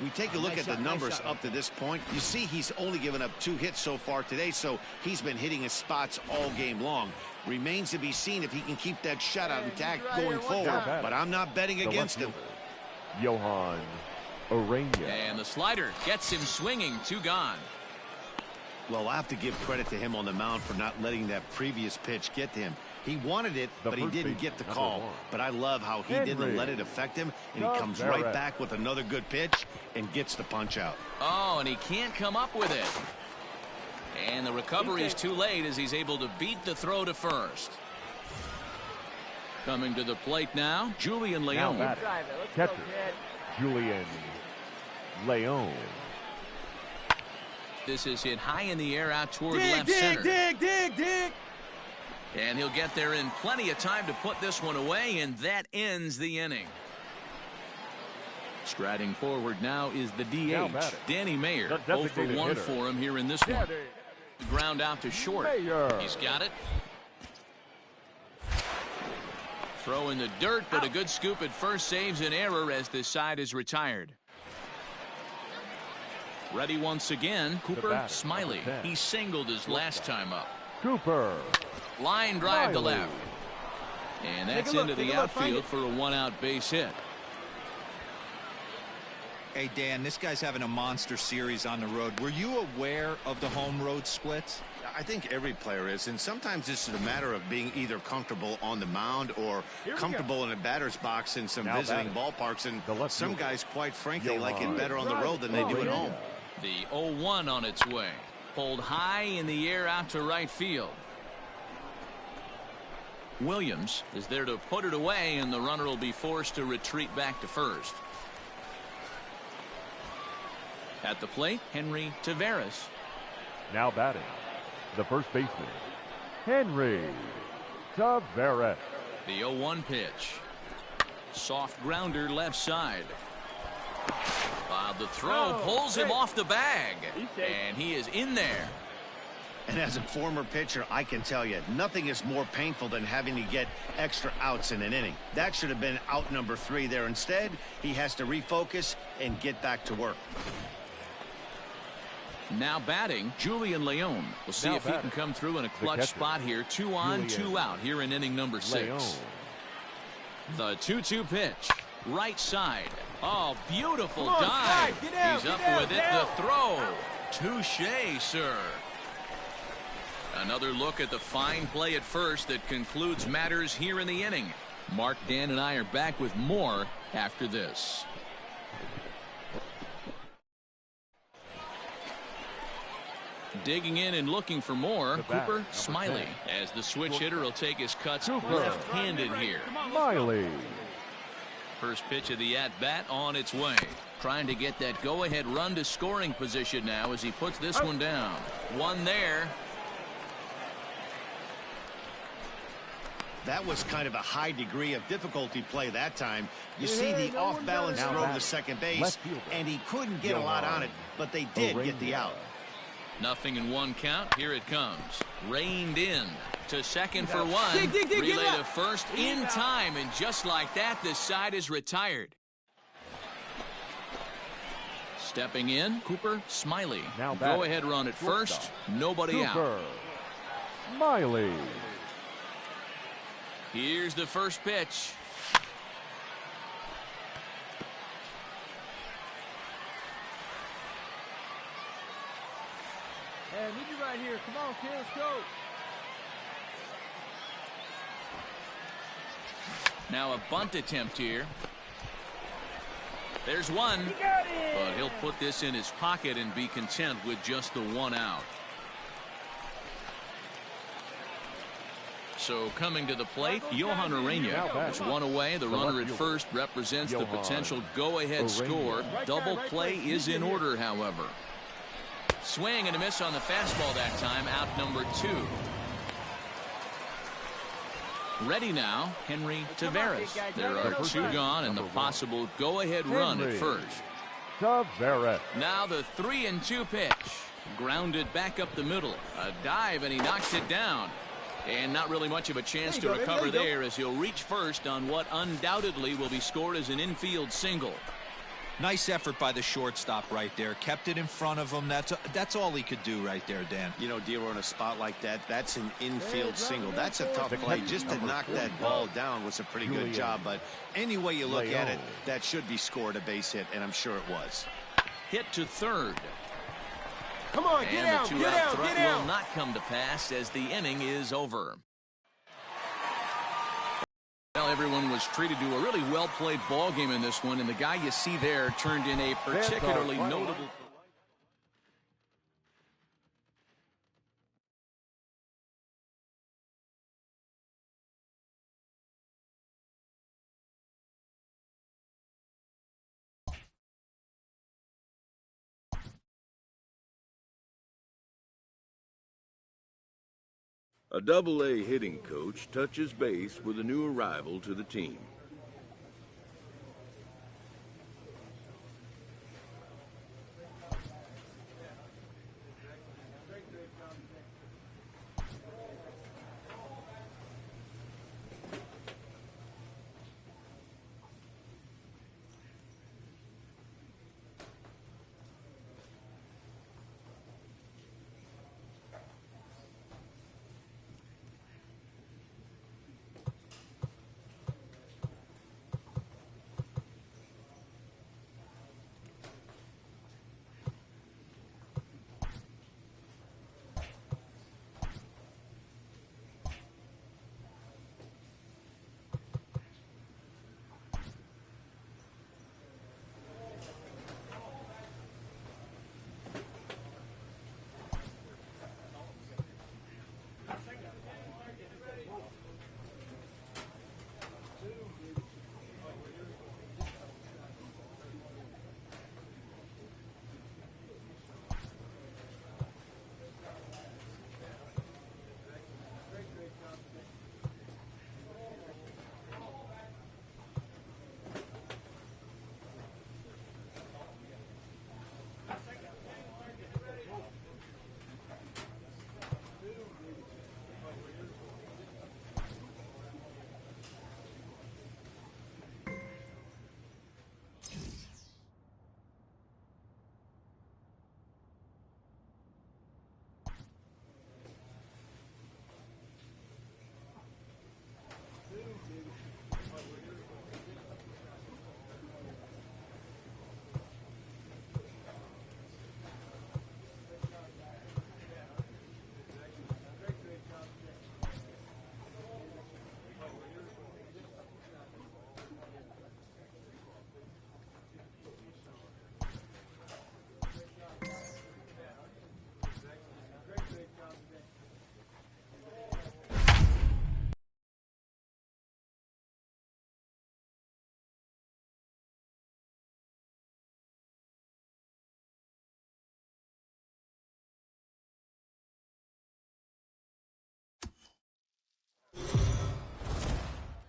We take a look at the numbers up to this point. You see he's only given up 2 hits so far today, so he's been hitting his spots all game long. Remains to be seen if he can keep that shutout intact going forward, but I'm not betting against him.
Johan Urena.
And the slider gets him swinging, 2 gone.
Well, I have to give credit to him on the mound for not letting that previous pitch get to him. He wanted it, but he didn't get the call. But I love how he didn't let it affect him, and he comes right back with another good pitch and gets the punch out.
Oh, and he can't come up with it. And the recovery is too late as he's able to beat the throw to first. Coming to the plate now, Julian Leon.
Catcher, Julian Leon.
This is hit high in the air out toward left center.
Dig.
And he'll get there in plenty of time to put this one away, and that ends the inning. Striding forward now is the DH, Danny Mayer. 0 for 1 for him here in this one. Ground out to short. He's got it. Throw in the dirt, but a good scoop at first saves an error as this side is retired. Ready once again, Cooper Smiley. He singled his last time up.
Cooper.
Line drive to left. And that's into the outfield for a one-out base hit.
Hey, Dan, this guy's having a monster series on the road. Were you aware of the home road splits?
I think every player is, and sometimes this is a matter of being either comfortable on the mound or comfortable in a batter's box in some visiting ballparks, and some guys, quite frankly, like it better on the road than they do at home.
The 0-1 on its way. Pulled high in the air out to right field. Williams is there to put it away, and the runner will be forced to retreat back to first. At the plate, Henry Taveras.
Now batting, the first baseman, Henry Taveras.
The 0-1 pitch. Soft grounder left side. The throw pulls him off the bag, and he is in there.
And as a former pitcher, I can tell you, nothing is more painful than having to get extra outs in an inning. That should have been out number 3 there. Instead, he has to refocus and get back to work.
Now batting, Julian Leon. We'll see if he can come through in a clutch spot here. 2 on, 2 out here in inning number 6. The 2-2 pitch. Right side. Oh, beautiful dive. He's up with it. The throw. Touché, sir. Another look at the fine play at first that concludes matters here in the inning. Mark, Dan, and I are back with more after this. Digging in and looking for more, Cooper Smiley. As the switch hitter will take his cuts left-handed here.
Smiley.
First pitch of the at-bat on its way. Trying to get that go-ahead run to scoring position now as he puts this one down. One there.
That was kind of a high degree of difficulty play that time. You see the off-balance throw to second base, and he couldn't get a lot on it, but they did get the out.
0-1 count. Here it comes. Reined in to second for 1. Relay to first in time, and just like that, this side is retired. Stepping in, Cooper Smiley. Go ahead run at first. Nobody out.
Smiley.
Here's the first pitch.
Hey, meet you right here. Come on, kid, let's go.
Now a bunt attempt here. There's one, but he'll put this in his pocket and be content with just the 1 out. So coming to the plate, Johan Urena is 1 away. The runner at first represents the potential go-ahead score. Double play is in order, however. Swing and a miss on the fastball that time. Out number 2. Ready now, Henry Taveras. There are 2 gone and the possible go-ahead run at first.
Taveras.
Now the 3-2 pitch. Grounded back up the middle. A dive and he knocks it down. And not really much of a chance to recover there as he'll reach first on what undoubtedly will be scored as an infield single.
Nice effort by the shortstop right there. Kept it in front of him. That's all he could do right there, Dan.
You know, Dero, in a spot like that, that's an infield single. That's a tough play. Just to knock that ball down was a pretty good job. But any way you look at it, that should be scored a base hit, and I'm sure it was.
Hit to third.
Come on, get out,
and the 2-out threat will not come to pass as the inning is over. Well, everyone was treated to a really well-played ball game in this one, and the guy you see there turned in a particularly notable.
A Double-A hitting coach touches base with a new arrival to the team.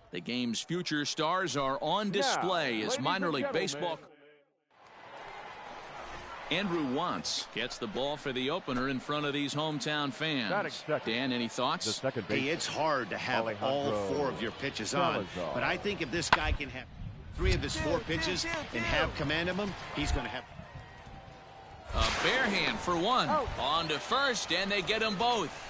The game's future stars are on display as minor league baseball. Andrew Wantz gets the ball for the opener in front of these hometown fans. Dan, any thoughts?
Hey, it's hard to have all 4 of your pitches on, but I think if this guy can have 3 of his 4 pitches and have command of them, he's going to have
a bare hand for one. On to first, and they get them both.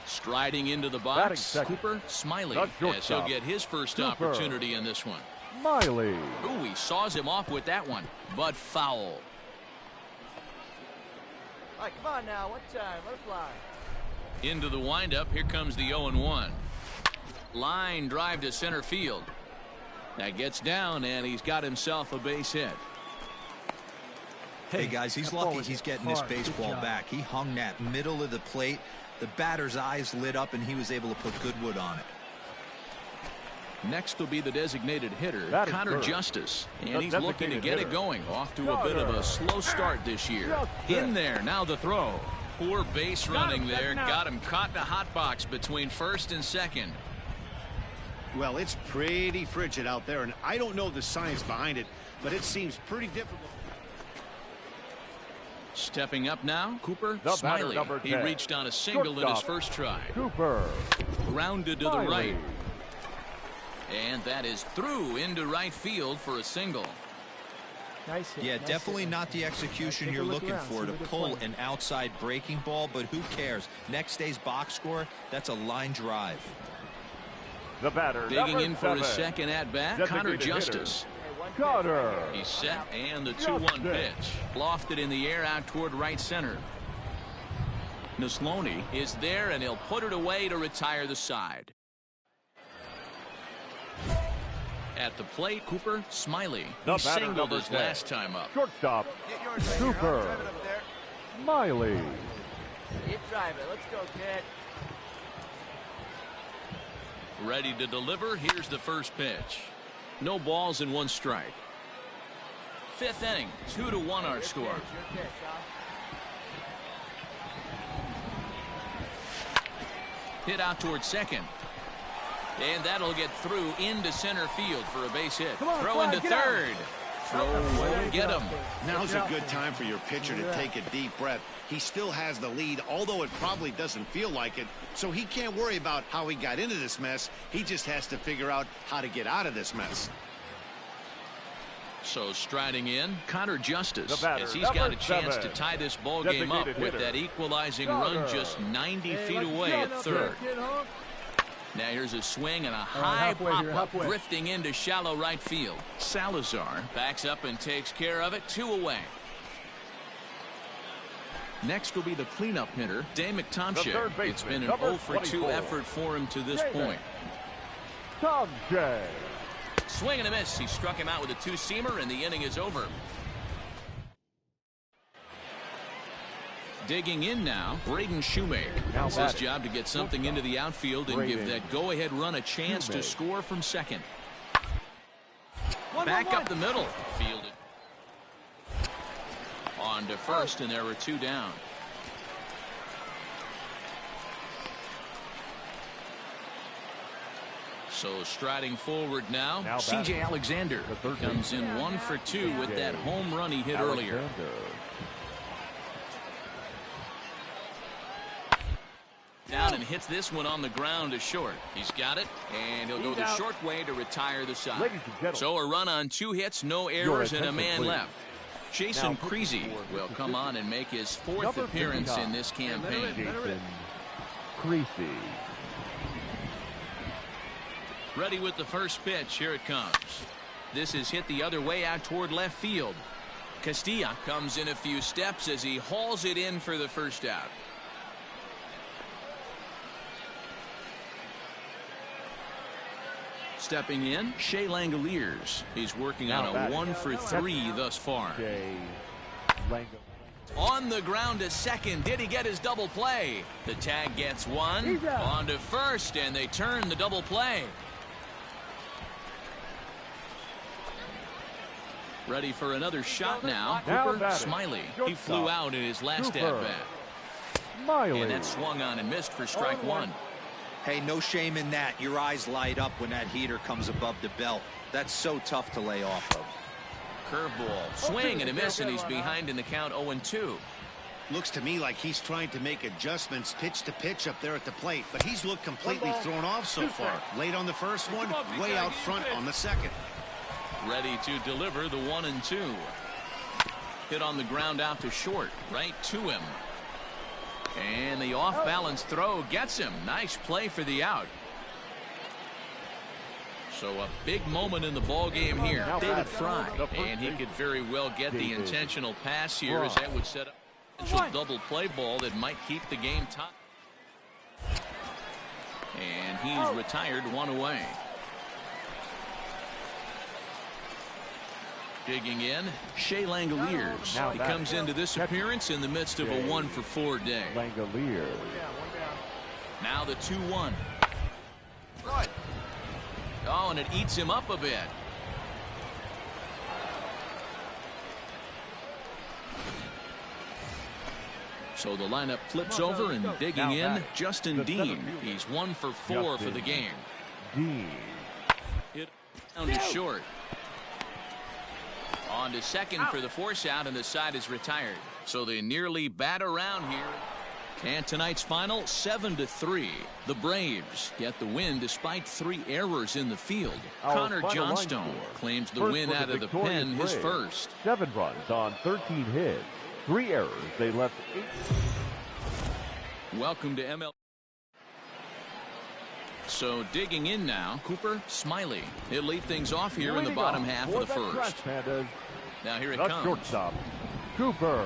Striding into the box, Cooper Smiley, as he'll get his first opportunity in this one.
Smiley.
Ooh, he saws him off with that one, but foul.
All right, come on now, one time, let it fly.
Into the windup, here comes the 0-1. Line drive to center field. That gets down, and he's got himself a base hit.
Hey, guys, he's lucky he's getting this baseball back. He hung that middle of the plate. The batter's eyes lit up, and he was able to put good wood on it.
Next will be the designated hitter, Connor Justice. And he's looking to get it going. Off to a bit of a slow start this year. In there, now the throw. Poor base running there. Got him caught in a hot box between first and second.
Well, it's pretty frigid out there, and I don't know the science behind it, but it seems pretty difficult.
Stepping up now, Cooper Smiley. He reached on a single in his first try.
Cooper.
Grounded to the right. And that is through into right field for a single.
Nice hit, definitely not the execution you're looking for to pull an outside breaking ball, but who cares? Next day's box score, that's a line drive.
The batter,
digging in for his second at bat, Connor Justice.
Cutter.
He's set, and the 2-1 pitch. Lofted in the air out toward right center. Nasloni is there, and he'll put it away to retire the side. At the plate, Cooper Smiley. He singled his last time up.
Shortstop, Cooper Smiley.
You drive it. Let's go, kid.
Ready to deliver. Here's the first pitch. No balls and 1 strike. 5th inning, 2-1 our score. Hit out towards second. And that'll get through into center field for a base hit. Throw into third. Throw won't get him.
Now's a good time for your pitcher to take a deep breath. He still has the lead, although it probably doesn't feel like it. So he can't worry about how he got into this mess. He just has to figure out how to get out of this mess.
So striding in, Connor Justice, as he's got a chance to tie this ball game up with that equalizing run just 90 feet away at third. Now here's a swing and a high pop-up drifting into shallow right field. Salazar backs up and takes care of it. 2 away. Next will be the cleanup hitter, Dave McTomshay. It's been an 0-for-2 effort for him to this point.
Tomshay.
Swing and a miss. He struck him out with a 2-seamer, and the inning is over. Digging in now, Braden Shoemaker. It's his job to get something into the outfield and give that go-ahead run a chance to score from second. Back up the middle. Fielded. On to first, and there were 2 down. So striding forward now C.J. Alexander comes in 1-for-2 with that home run he hit earlier. Down and hits this one on the ground to short. He's got it, and he'll go the short way to retire the side. So a run on 2 hits, no errors, and a man left. Jason Creasy will come on and make his 4th appearance in this campaign.
Jason Creasy.
Ready with the first pitch. Here it comes. This is hit the other way out toward left field. Castilla comes in a few steps as he hauls it in for the first out. Stepping in, Shea Langoliers. He's working on a 1-for-3 thus far. On the ground to second. Did he get his double play? The tag gets 1. On to first, and they turn the double play. Ready for another shot now. Cooper Smiley. He flew out in his last at-bat. And that swung on and missed for strike 1.
Hey, no shame in that. Your eyes light up when that heater comes above the belt. That's so tough to lay off of.
Curveball. Swing and a miss, and he's behind in the count 0-2.
Looks to me like he's trying to make adjustments pitch to pitch up there at the plate, but he's looked completely thrown off so far. Late on the first one, way out front on the second.
Ready to deliver the 1-2. Hit on the ground out to short, right to him. And the off-balance throw gets him. Nice play for the out. So a big moment in the ball game here. David Fry, and he could very well get the intentional pass here, as that would set up a potential double play ball that might keep the game tight. And he's retired 1 away. Digging in, Shea Langoliers. He comes into this appearance in the midst of a 1-for-4 day.
Langoliers.
Now the 2-1. Oh, and it eats him up a bit. So the lineup flips over, and digging in, Justin Dean. He's 1-for-4 for the game.
Dean.
Hit down to short. On to second for the force out, and the side is retired. So they nearly bat around here. And tonight's final, 7-3. The Braves get the win despite 3 errors in the field. Connor Johnstone claims the win out of the pen, his first.
7 runs on 13 hits. 3 errors. They left 8.
Welcome to MLB. So digging in now, Cooper Smiley. He'll lead things off here in the bottom half of the first. Now here it comes.
Shortstop, Cooper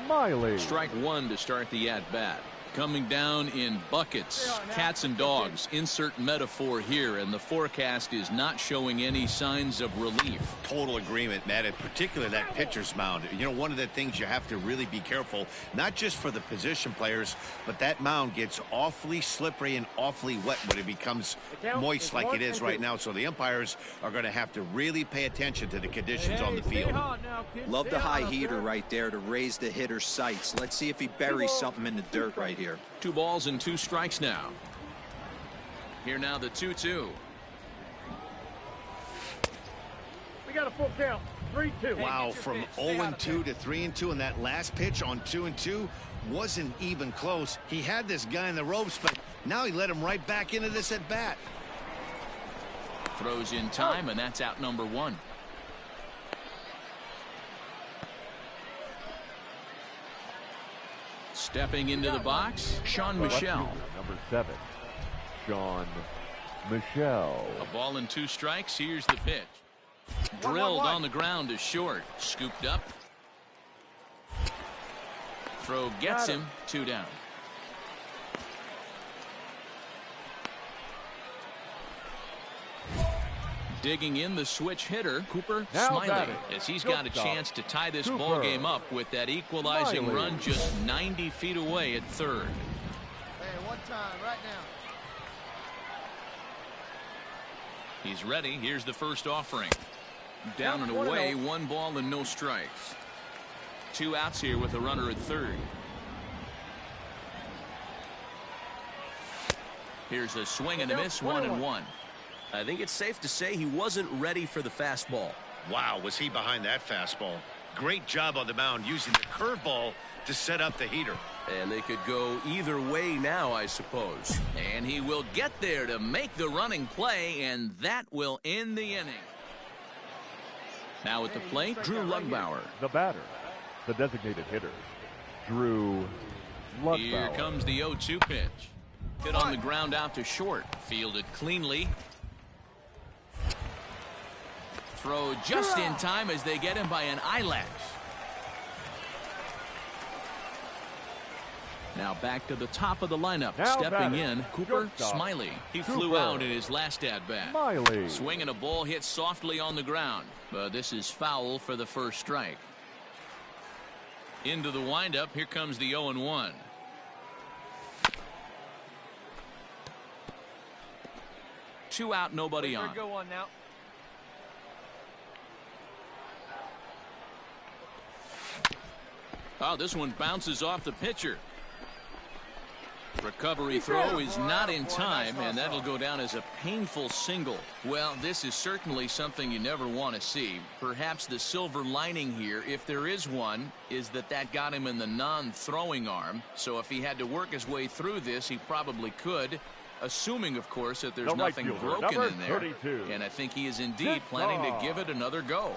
Smiley.
Strike one to start the at-bat. Coming down in buckets, cats and dogs, insert metaphor here, and the forecast is not showing any signs of relief.
Total agreement, Matt, in particular that pitcher's mound. You know, one of the things you have to really be careful, not just for the position players, but that mound gets awfully slippery and awfully wet when it becomes moist like it is right now. So the umpires are going to have to really pay attention to the conditions on the field.
Love the high heater right there to raise the hitter's sights. Let's see if he buries something in the dirt right here.
2 balls and 2 strikes now. Here now the 2-2.
We got a full count. 3-2.
Wow, from 0-2 to 3-2, and that last pitch on 2-2 wasn't even close. He had this guy in the ropes, but now he let him right back into this at bat.
Throws in time, and that's out number 1. Stepping into the box, Sean Michelle.
Number 7, Sean Michelle.
A ball and 2 strikes. Here's the pitch. Drilled on the ground to short. Scooped up. Throw gets him. 2 down. Digging in the switch hitter, Cooper Smiley, as he's got a chance to tie this ball game up with that equalizing run just 90 feet away at third.
Hey, one time, right now.
He's ready. Here's the first offering. Down and away, 1 ball and no strikes. 2 outs here with a runner at third. Here's a swing and a miss, 1-1.
I think it's safe to say he wasn't ready for the fastball.
Wow, was he behind that fastball. Great job on the mound using the curveball to set up the heater.
And they could go either way now, I suppose.
And he will get there to make the running play, and that will end the inning. Now at the plate, Drew Lugbauer.
The batter, the designated hitter, Drew Lugbauer.
Here comes the 0-2 pitch. Hit on the ground out to short. Fielded cleanly. Throw just in time as they get him by an eyelash. Now back to the top of the lineup. Stepping in, Cooper Smiley. He flew out in his last at-bat. Swinging a ball hit softly on the ground. But this is foul for the first strike. Into the windup. Here comes the 0-1. Two out, nobody on.
Go on now.
Oh, this one bounces off the pitcher. Recovery throw is not in time, and that'll go down as a painful single. Well, this is certainly something you never want to see. Perhaps the silver lining here, if there is one, is that got him in the non-throwing arm. So if he had to work his way through this, he probably could, assuming, of course, that there's nothing broken in there.
32.
And I think he is indeed planning to give it another go.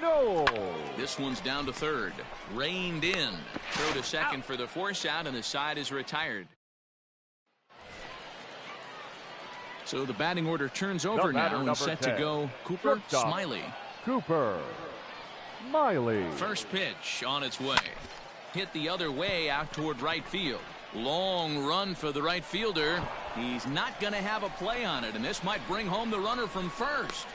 No.
This one's down to third. Reined in. Throw to second for the force out, and the side is retired. So the batting order turns over now and set 10. To go Cooper Smiley.
Cooper Smiley.
First pitch on its way. Hit the other way out toward right field. Long run for the right fielder. He's not going to have a play on it, and this might bring home the runner from first.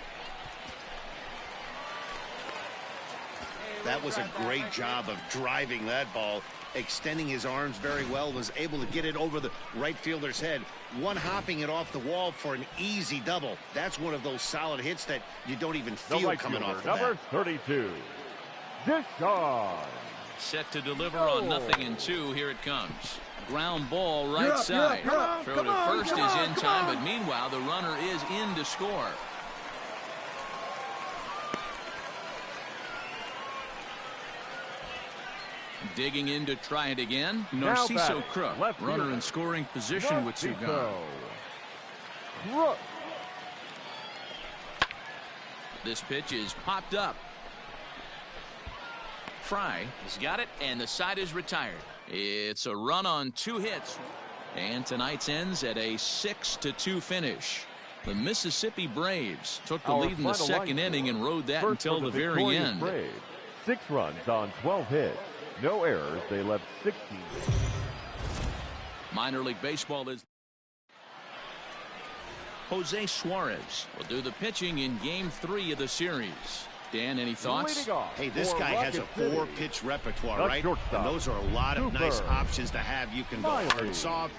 That was a great job of driving that ball, extending his arms very well, was able to get it over the right fielder's head, one hopping it off the wall for an easy double. That's one of those solid hits that you don't even feel coming off the bat.
Number 32, Deshaun.
Set to deliver on 0-2. Here it comes. Ground ball right side. Throw to first is in time, but meanwhile the runner is in to score. Digging in to try it again. Narciso Crook, runner in scoring position with 2 gone.
Crook.
This pitch is popped up. Fry has got it, and the side is retired. It's a run on 2 hits. And tonight's ends at a 6-2 finish. The Mississippi Braves took the lead in the second inning and rode that until the very end.
Braves, 6 runs on 12 hits. No errors. They left 16.
Minor League Baseball is Jose Suarez will do the pitching in Game 3 of the series. Dan, any thoughts?
Hey, this guy has a 4-pitch repertoire, right? And those are a lot of nice options to have. You can go hard, soft.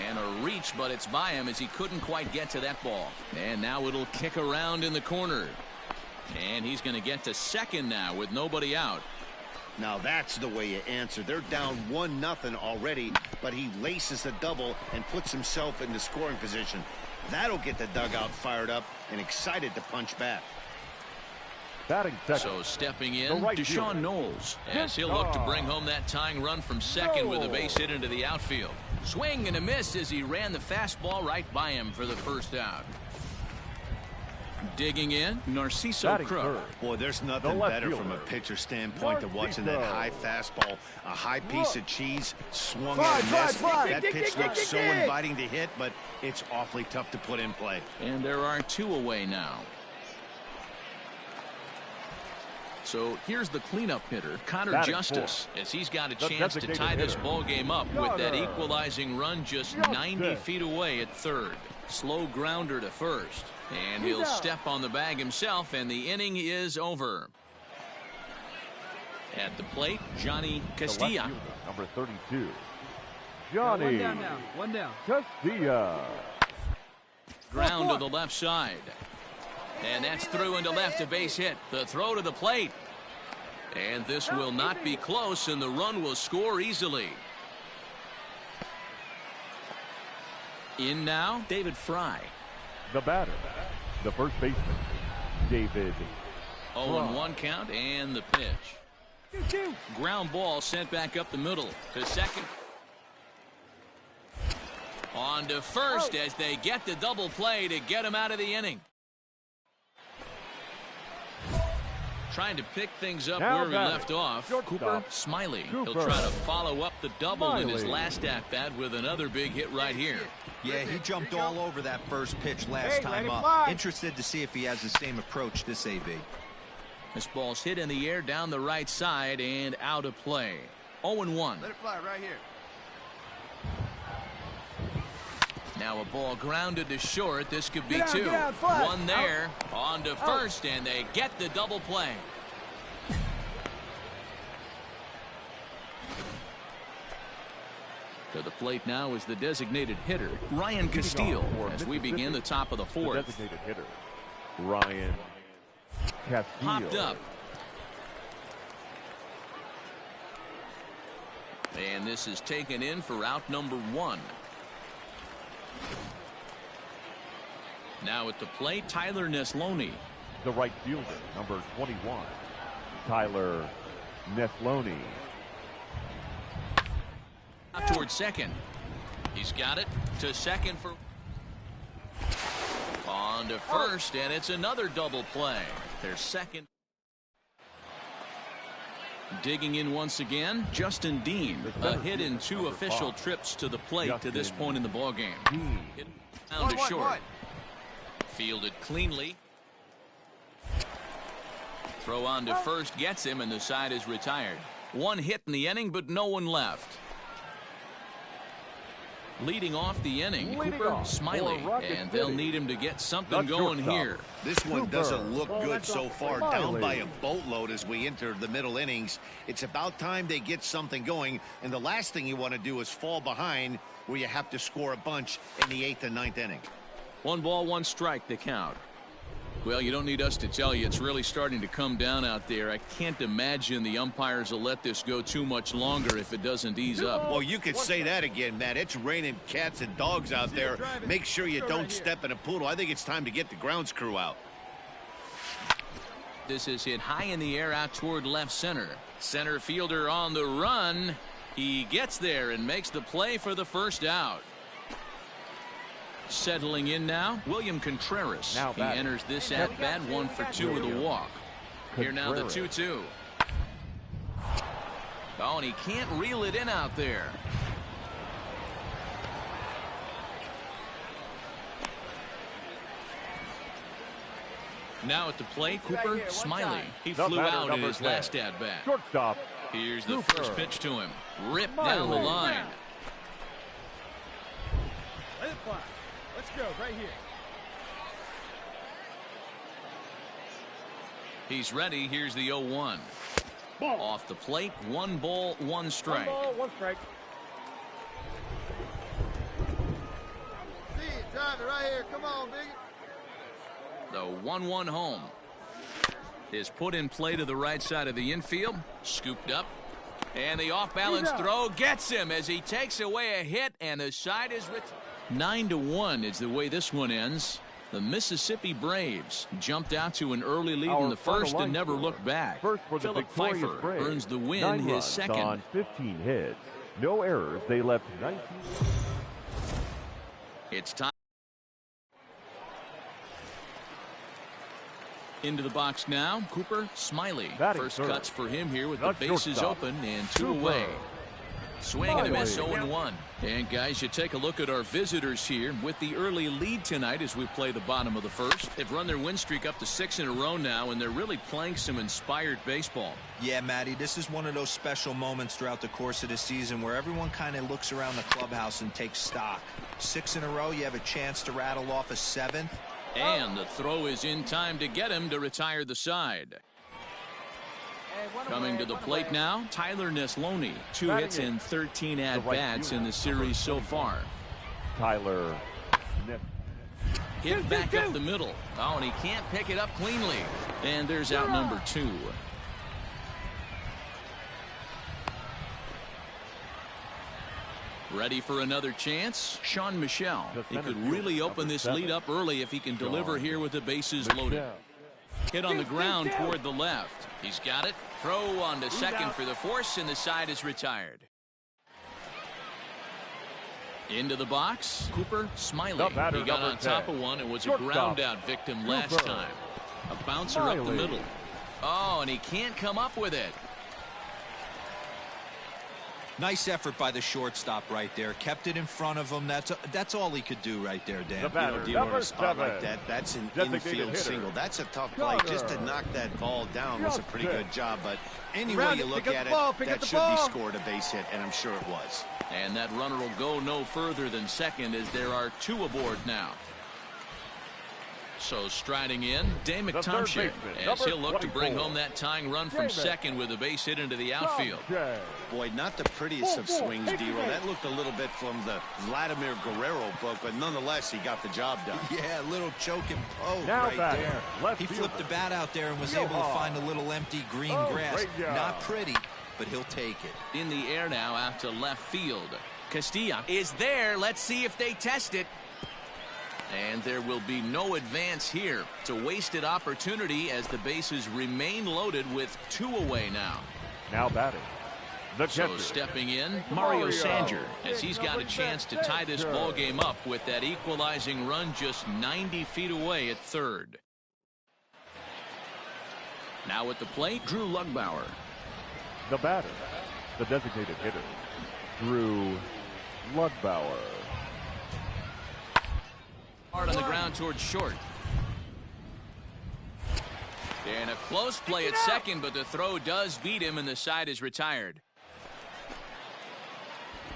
And a reach, but it's by him as he couldn't quite get to that ball. And now it'll kick around in the corner. And he's going to get to second now with nobody out.
Now that's the way you answer. They're down 1-0 already, but he laces the double and puts himself in the scoring position. That'll get the dugout fired up and excited to punch back.
Batting second.
So stepping in, Deshaun Knowles, as he'll look to bring home that tying run from second with a base hit into the outfield. Swing and a miss as he ran the fastball right by him for the first out. Digging in, Narciso Crook.
Boy, there's nothing better from a pitcher standpoint than watching that high fastball. A high piece of cheese swung and missed. That pitch looks so inviting to hit, but it's awfully tough to put in play.
And there are 2 away now. So here's the cleanup hitter, Connor Justice, as he's got a chance to tie this ball game up with that equalizing run just 90 feet away at third. Slow grounder to first. And he'll step on the bag himself, and the inning is over. At the plate, Johnny Castilla.
Number 32. Johnny.
One down.
Castilla.
Ground to the left side. And that's through into left, a base hit. The throw to the plate. And this will not be close, and the run will score easily. In now, David Fry.
The batter, the first baseman, David.
0-1 count, and the pitch. Ground ball sent back up the middle to second. On to first as they get the double play to get him out of the inning. Trying to pick things up where he left off. Cooper Smiley. He'll try to follow up the double in his last at-bat with another big hit right here.
Yeah, he jumped all over that first pitch last time up. Interested to see if he has the same approach this AB.
This ball's hit in the air down the right side and out of play. 0-1.
Let it fly right here.
Now a ball grounded to short. This could be 2. One there. On to first, and they get the double play. To the plate now is the designated hitter, Ryan Castile, as we begin the top of the 4th.
The designated hitter, Ryan Castile.
Popped up. And this is taken in for out number 1. Now at the plate, Tyler Neslony.
The right fielder, number 21, Tyler Neslony.
Out towards second. He's got it to second for. On to first, and it's another double play. Their second. Digging in once again, Justin Dean. A hit in 2 official trips to the plate to this point in the ballgame. Hit down to short. Fielded cleanly. Throw on to first gets him, and the side is retired. 1 hit in the inning, but no one left. Leading off the inning, Cooper Smiley, and they'll need him to get something going here.
This one doesn't look good so far, down by a boatload as we enter the middle innings. It's about time they get something going, and the last thing you want to do is fall behind where you have to score a bunch in the 8th and 9th inning.
1 ball, 1 strike, the count. Well, you don't need us to tell you, it's really starting to come down out there. I can't imagine the umpires will let this go too much longer if it doesn't ease up.
Well, you could say that again, Matt. It's raining cats and dogs out there. Make sure you don't step in a poodle. I think it's time to get the grounds crew out.
This is hit high in the air out toward left center. Center fielder on the run. He gets there and makes the play for the first out. Settling in now, William Contreras. He enters this at-bat 1 for 2 with a walk. Here now the 2-2. Oh, and he can't reel it in out there. Now at the plate, Cooper Smiley. He flew out in his last at-bat.
Shortstop.
Here's the first pitch to him. Ripped down the line.
Let it fly. Let's go right here.
He's ready. Here's the 0-1. Off the plate, 1 ball, 1 strike.
1 ball, 1 strike.
See it, drive it right here. Come on, Biggie.
The 1-1 home is put in play to the right side of the infield. Scooped up. And the off-balance throw gets him as he takes away a hit, and the side is 9-1 is the way this one ends. The Mississippi Braves jumped out to an early lead in the first and never looked back. Philip Pfeiffer earns the win, his second.
On 15 hits. No errors. They left 19.
It's time. Into the box now, Cooper Smiley. First cuts for him here with the bases open and 2 away. Swing and a miss, 0-1. And guys, you take a look at our visitors here with the early lead tonight as we play the bottom of the first. They've run their win streak up to 6 in a row now, and they're really playing some inspired baseball.
Yeah, Matty, this is one of those special moments throughout the course of the season where everyone kind of looks around the clubhouse and takes stock. 6 in a row, you have a chance to rattle off a 7th.
And the throw is in time to get him to retire the side. Coming to the plate now, Tyler Neslony. 2 hits and 13 at-bats in the series so far.
Tyler.
Hit back up the middle. Oh, and he can't pick it up cleanly. And there's out number 2. Ready for another chance? Sean Michelle. He could really open this lead up early if he can deliver here with the bases loaded. Hit on the ground toward the left. He's got it. Throw on to second for the force, and the side is retired. Into the box, Cooper Smiley. He got on top of one and was a ground out victim last time. A bouncer up the middle. Oh, and he can't come up with it.
Nice effort by the shortstop right there. Kept it in front of him. That's all he could do right there, Dan.
Dealing in a spot like that, that's an infield single. That's a tough play. Just to knock that ball down was a pretty good job. But any way you look at it, that should be scored a base hit, and I'm sure it was.
And that runner will go no further than second as there are 2 aboard now. So striding in, Dave McTownship, as he'll look to bring home that tying run from second with a base hit into the outfield.
Boy, not the prettiest of swings, D-Roll. That looked a little bit from the Vladimir Guerrero book, but nonetheless, he got the job done.
Yeah, a little choking poke right there. He flipped the bat out there and was able to find a little empty green grass. Not pretty, but he'll take it.
In the air now out to left field. Castilla is there. Let's see if they test it. And there will be no advance here. It's a wasted opportunity as the bases remain loaded with 2 away now.
Now batting.
So stepping in, Mario Sanger, as he's got a chance to tie this ball game up with that equalizing run just 90 feet away at third. Now at the plate, Drew Lugbauer.
The batter, the designated hitter, Drew Lugbauer.
Hard on the ground towards short. And a close play at second, but the throw does beat him, and the side is retired.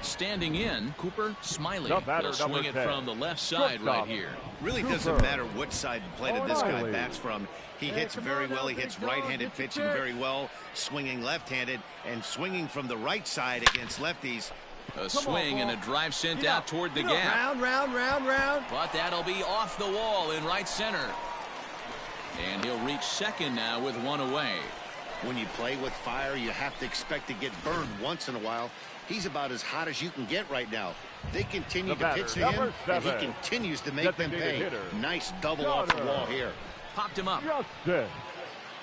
Standing in, Cooper Smiley. He'll swing it from the left side right here.
Really doesn't matter what side of the plate this guy bats from. He hits very well. He hits right-handed pitching very well, swinging left-handed, and swinging from the right side against lefties.
A swing and a drive sent out toward the gap.
Round.
But that'll be off the wall in right center. And he'll reach second now with 1 away.
When you play with fire, you have to expect to get burned once in a while. He's about as hot as you can get right now. They continue to pitch to him, and he continues to make them pay. Nice double off the wall here.
Popped him up.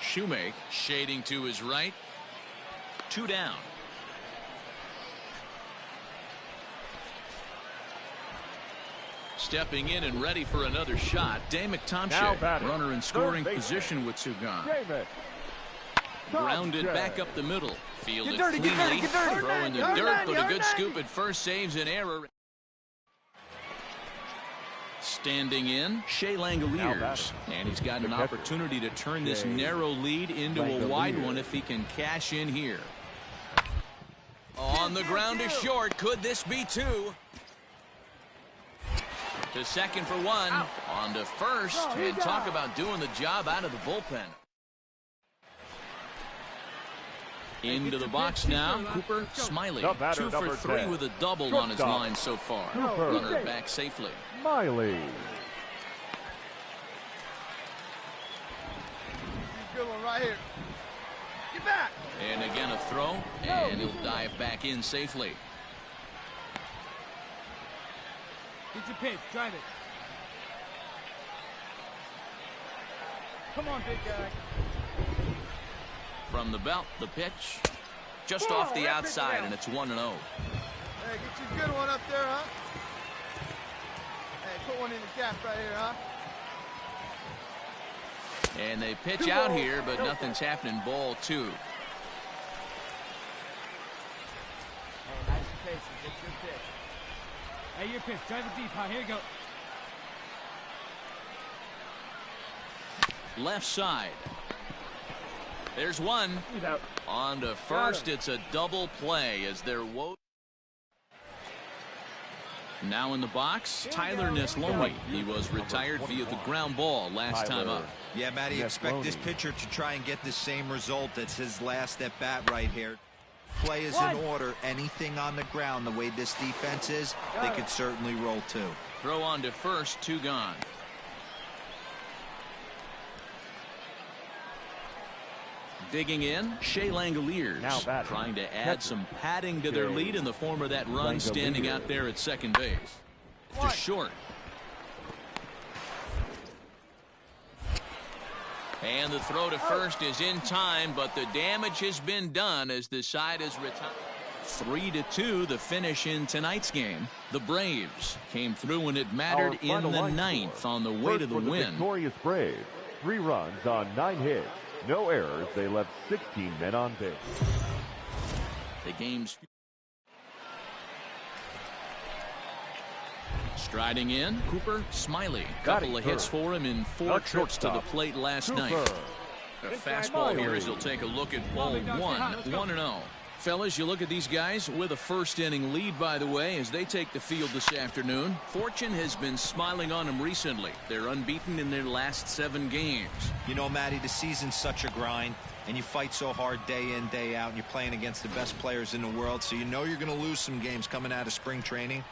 Shoemake shading to his right. 2 down. Stepping in and ready for another shot, Dave McTownship, runner in scoring position with 2 gone. Grounded back up the middle. Fielded cleanly. Throw in the dirt, but a good scoop at first saves an error. Standing in, Shea Langoliers. And he's got an opportunity to turn this narrow lead into a wide one if he can cash in here. On the ground to short. Could this be two? To second for one. On to first. And talk about doing the job out of the bullpen. Into the box now. Cooper Smiley. 2 for 3 with a double on his line so far. Runner back safely.
Smiley.
Good one right here. Get back.
And again a throw. And he'll dive back in safely.
Get your pitch. Drive it. Come on, big guy.
From the belt, the pitch. Just off the outside, and it's 1-0.
Hey, get you a good one up there, huh? Hey, put one in the gap right here, huh?
And they pitch out here, but nothing's happening. Ball 2.
Hey, nice pitch. Get your pitch.
Hey, your pitch. Drive it deep, huh? Here you go.
Left side. There's one.
He's out.
On to first. It's a double play as they're now in the box, Tyler Neslomi. He was retired via the ground ball last time up.
Yeah, Matty, expect this pitcher to try and get the same result. It's his last at bat right here. Play is in order. Anything on the ground, the way this defense is, they could certainly roll too.
Throw on to first, 2 gone. Digging in, Shea Langoliers trying to add some padding to their lead in the form of that run standing out there at second base. To short. And the throw to first is in time, but the damage has been done as the side is retired. 3-2 the finish in tonight's game. The Braves came through when it mattered in the 9th on the way to the win.
Victorious Braves. 3 runs on 9 hits. No errors. They left 16 men on base.
The game's striding in, Cooper Smiley. Couple of hits for him in 4 trips to the plate last night. A fastball here as he'll take a look at ball 1, 1-0. Fellas, you look at these guys with a first inning lead, by the way, as they take the field this afternoon. Fortune has been smiling on them recently. They're unbeaten in their last 7 games.
You know, Matty, the season's such a grind, and you fight so hard day in, day out, and you're playing against the best players in the world, so you know you're going to lose some games coming out of spring training.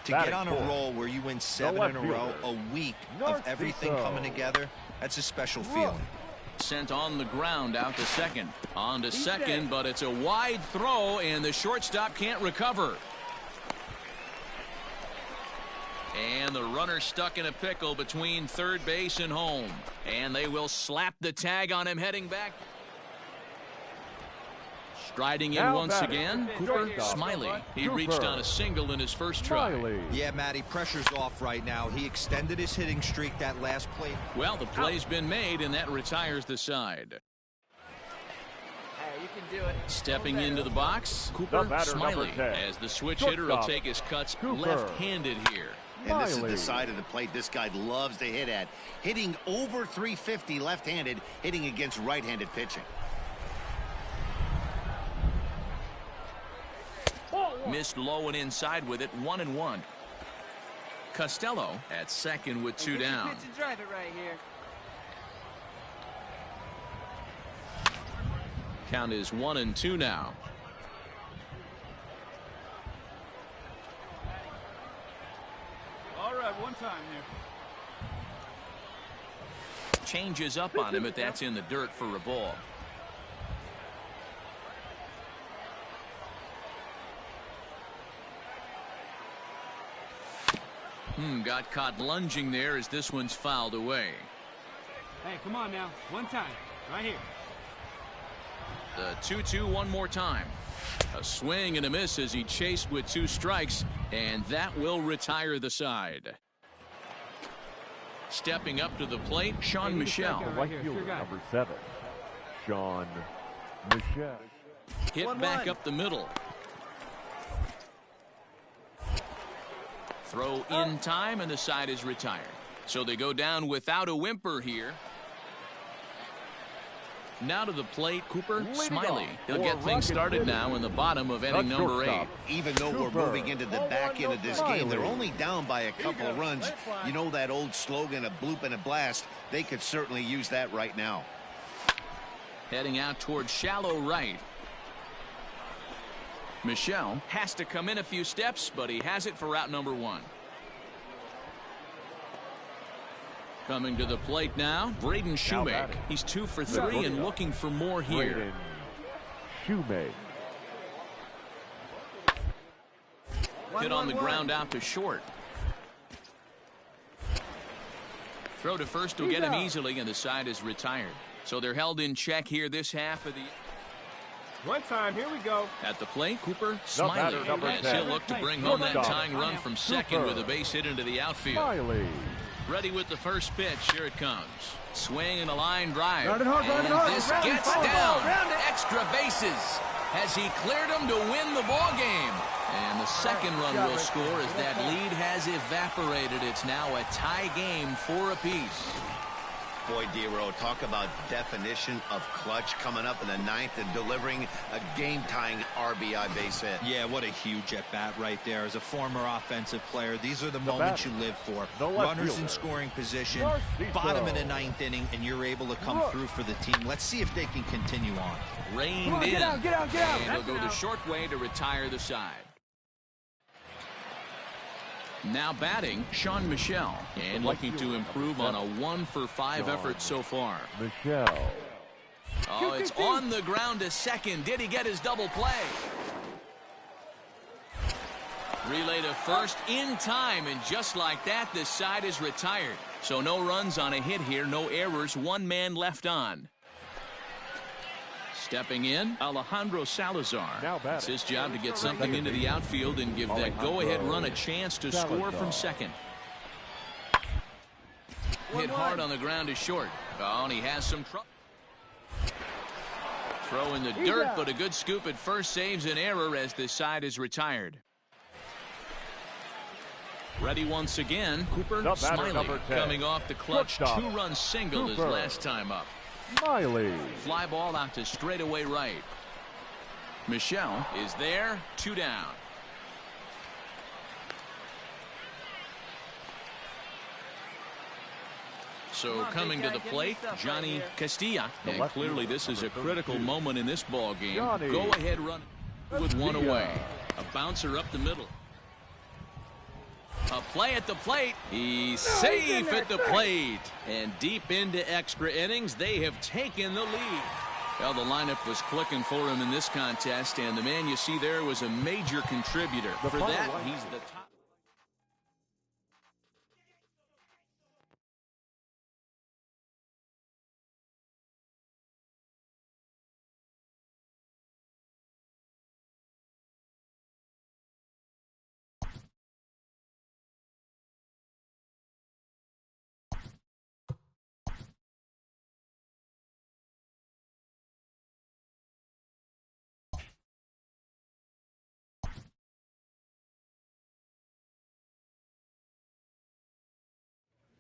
To get on a roll where you win 7 in a row, a week of everything coming together, that's a special feeling.
Sent on the ground out to second. On to second, but it's a wide throw, and the shortstop can't recover. And the runner stuck in a pickle between third base and home. And they will slap the tag on him heading back. Striding in once again, Cooper Smiley. He reached on a single in his first try.
Yeah, Matty, pressure's off right now. He extended his hitting streak that last play.
Well, the play's been made, and that retires the side.
Hey, you can do it.
Stepping into the box, Cooper Smiley. As the switch hitter will take his cuts left-handed here.
And this is the side of the plate this guy loves to hit at. Hitting over 350 left-handed, hitting against right-handed pitching.
Missed low and inside with it, 1-1. Costello at second with 2 down.
Pitch and drive it right here.
Count is 1-2 now.
All right, one time here.
Changes up on him, but that's in the dirt for a ball. Got caught lunging there as this one's fouled away.
Hey, come on now. One time. Right here.
The 2-2 one more time. A swing and a miss as he chased with 2 strikes, and that will retire the side. Stepping up to the plate, Sean Michel.
Right fielder, number 7, Sean Michel.
Hit back up the middle. Throw in time, and the side is retired. So they go down without a whimper here. Now to the plate, Cooper Smiley. He'll get things started now in the bottom of inning number 8.
Even though we're moving into the back end of this game, they're only down by a couple of runs. You know that old slogan, a bloop and a blast. They could certainly use that right now.
Heading out towards shallow right. Michelle has to come in a few steps, but he has it for route number 1. Coming to the plate now, Braden Shoemake. He's 2 for 3 and looking for more here.
Shoemake.
Hit on the ground out to short. Throw to first will get him easily, and the side is retired. So they're held in check here this half of the...
One time, here we go.
At the plate, Cooper Smiley. As he'll look to bring home that tying run from second with a base hit into the outfield.
Smiley.
Ready with the first pitch. Here it comes. Swing and a line drive.
Round it hard, round it hard.
And this gets down. Extra bases. Has he cleared them to win the ball game? And the second run will score as that lead has evaporated. It's now a tie game, 4 apiece.
Boy, D-Row, talk about definition of clutch coming up in the 9th and delivering a game-tying RBI base hit.
Yeah, what a huge at-bat right there. As a former offensive player, these are the moments you live for. Runners in scoring position, bottom of the 9th inning, and you're able to come through for the team. Let's see if they can continue on.
Reined in.
Get out.
And he'll go the short way to retire the side. Now batting, Sean Michelle, and looking to improve on a 1 for 5 effort so far.
Michelle.
Oh, it's on the ground to second. Did he get his double play? Relay to first in time, and just like that, this side is retired. So no runs on a hit here, no errors, 1 man left on. Stepping in, Alejandro Salazar. It's his job to get something into the outfield and give that go-ahead run a chance to score from second. Hit hard on the ground to short. Oh, and he has some trouble. Throw in the dirt, but a good scoop at first saves an error as this side is retired. Ready once again, Cooper Smiley coming off the clutch 2-run single his last time up.
Smiley.
Fly ball out to straightaway right. Michelle is there, 2 down. So coming to the plate, Johnny Castilla. And clearly this is a critical moment in this ball game. Go ahead run with 1 away. A bouncer up the middle. A play at the plate. He's safe at the plate. And deep into extra innings, they have taken the lead. Well, the lineup was clicking for him in this contest, and the man you see there was a major contributor. For that, he's the top.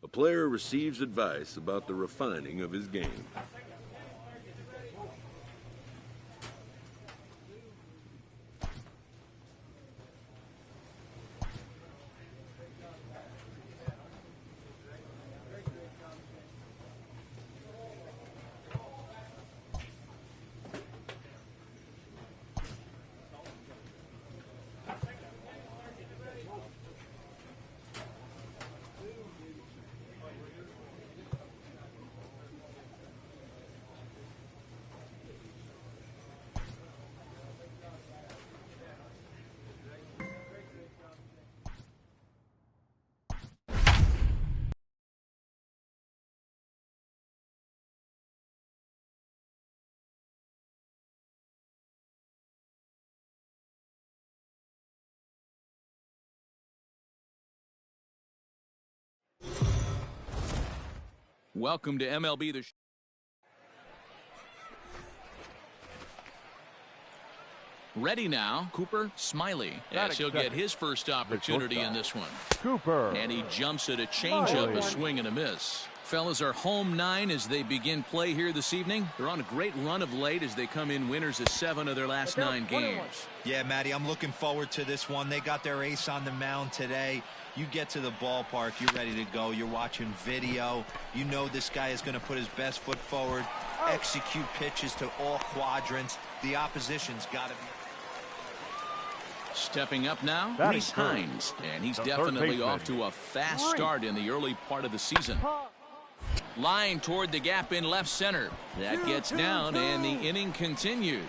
A player receives advice about the refining of his game.
Welcome to MLB the Ready now, Cooper Smiley, as he'll get his first opportunity in this one.
Cooper.
And he jumps at a changeup, a swing and a miss. Fellas are home 9 as they begin play here this evening. They're on a great run of late as they come in winners of 7 of their last 9 games.
Yeah, Matty, I'm looking forward to this one. They got their ace on the mound today. You get to the ballpark, you're ready to go. You're watching video. You know this guy is going to put his best foot forward, execute pitches to all quadrants. The opposition's got to be.
Stepping up now, Reese Hines, and he's definitely off to a fast start in the early part of the season. Line toward the gap in left center. That gets down, and the inning continues.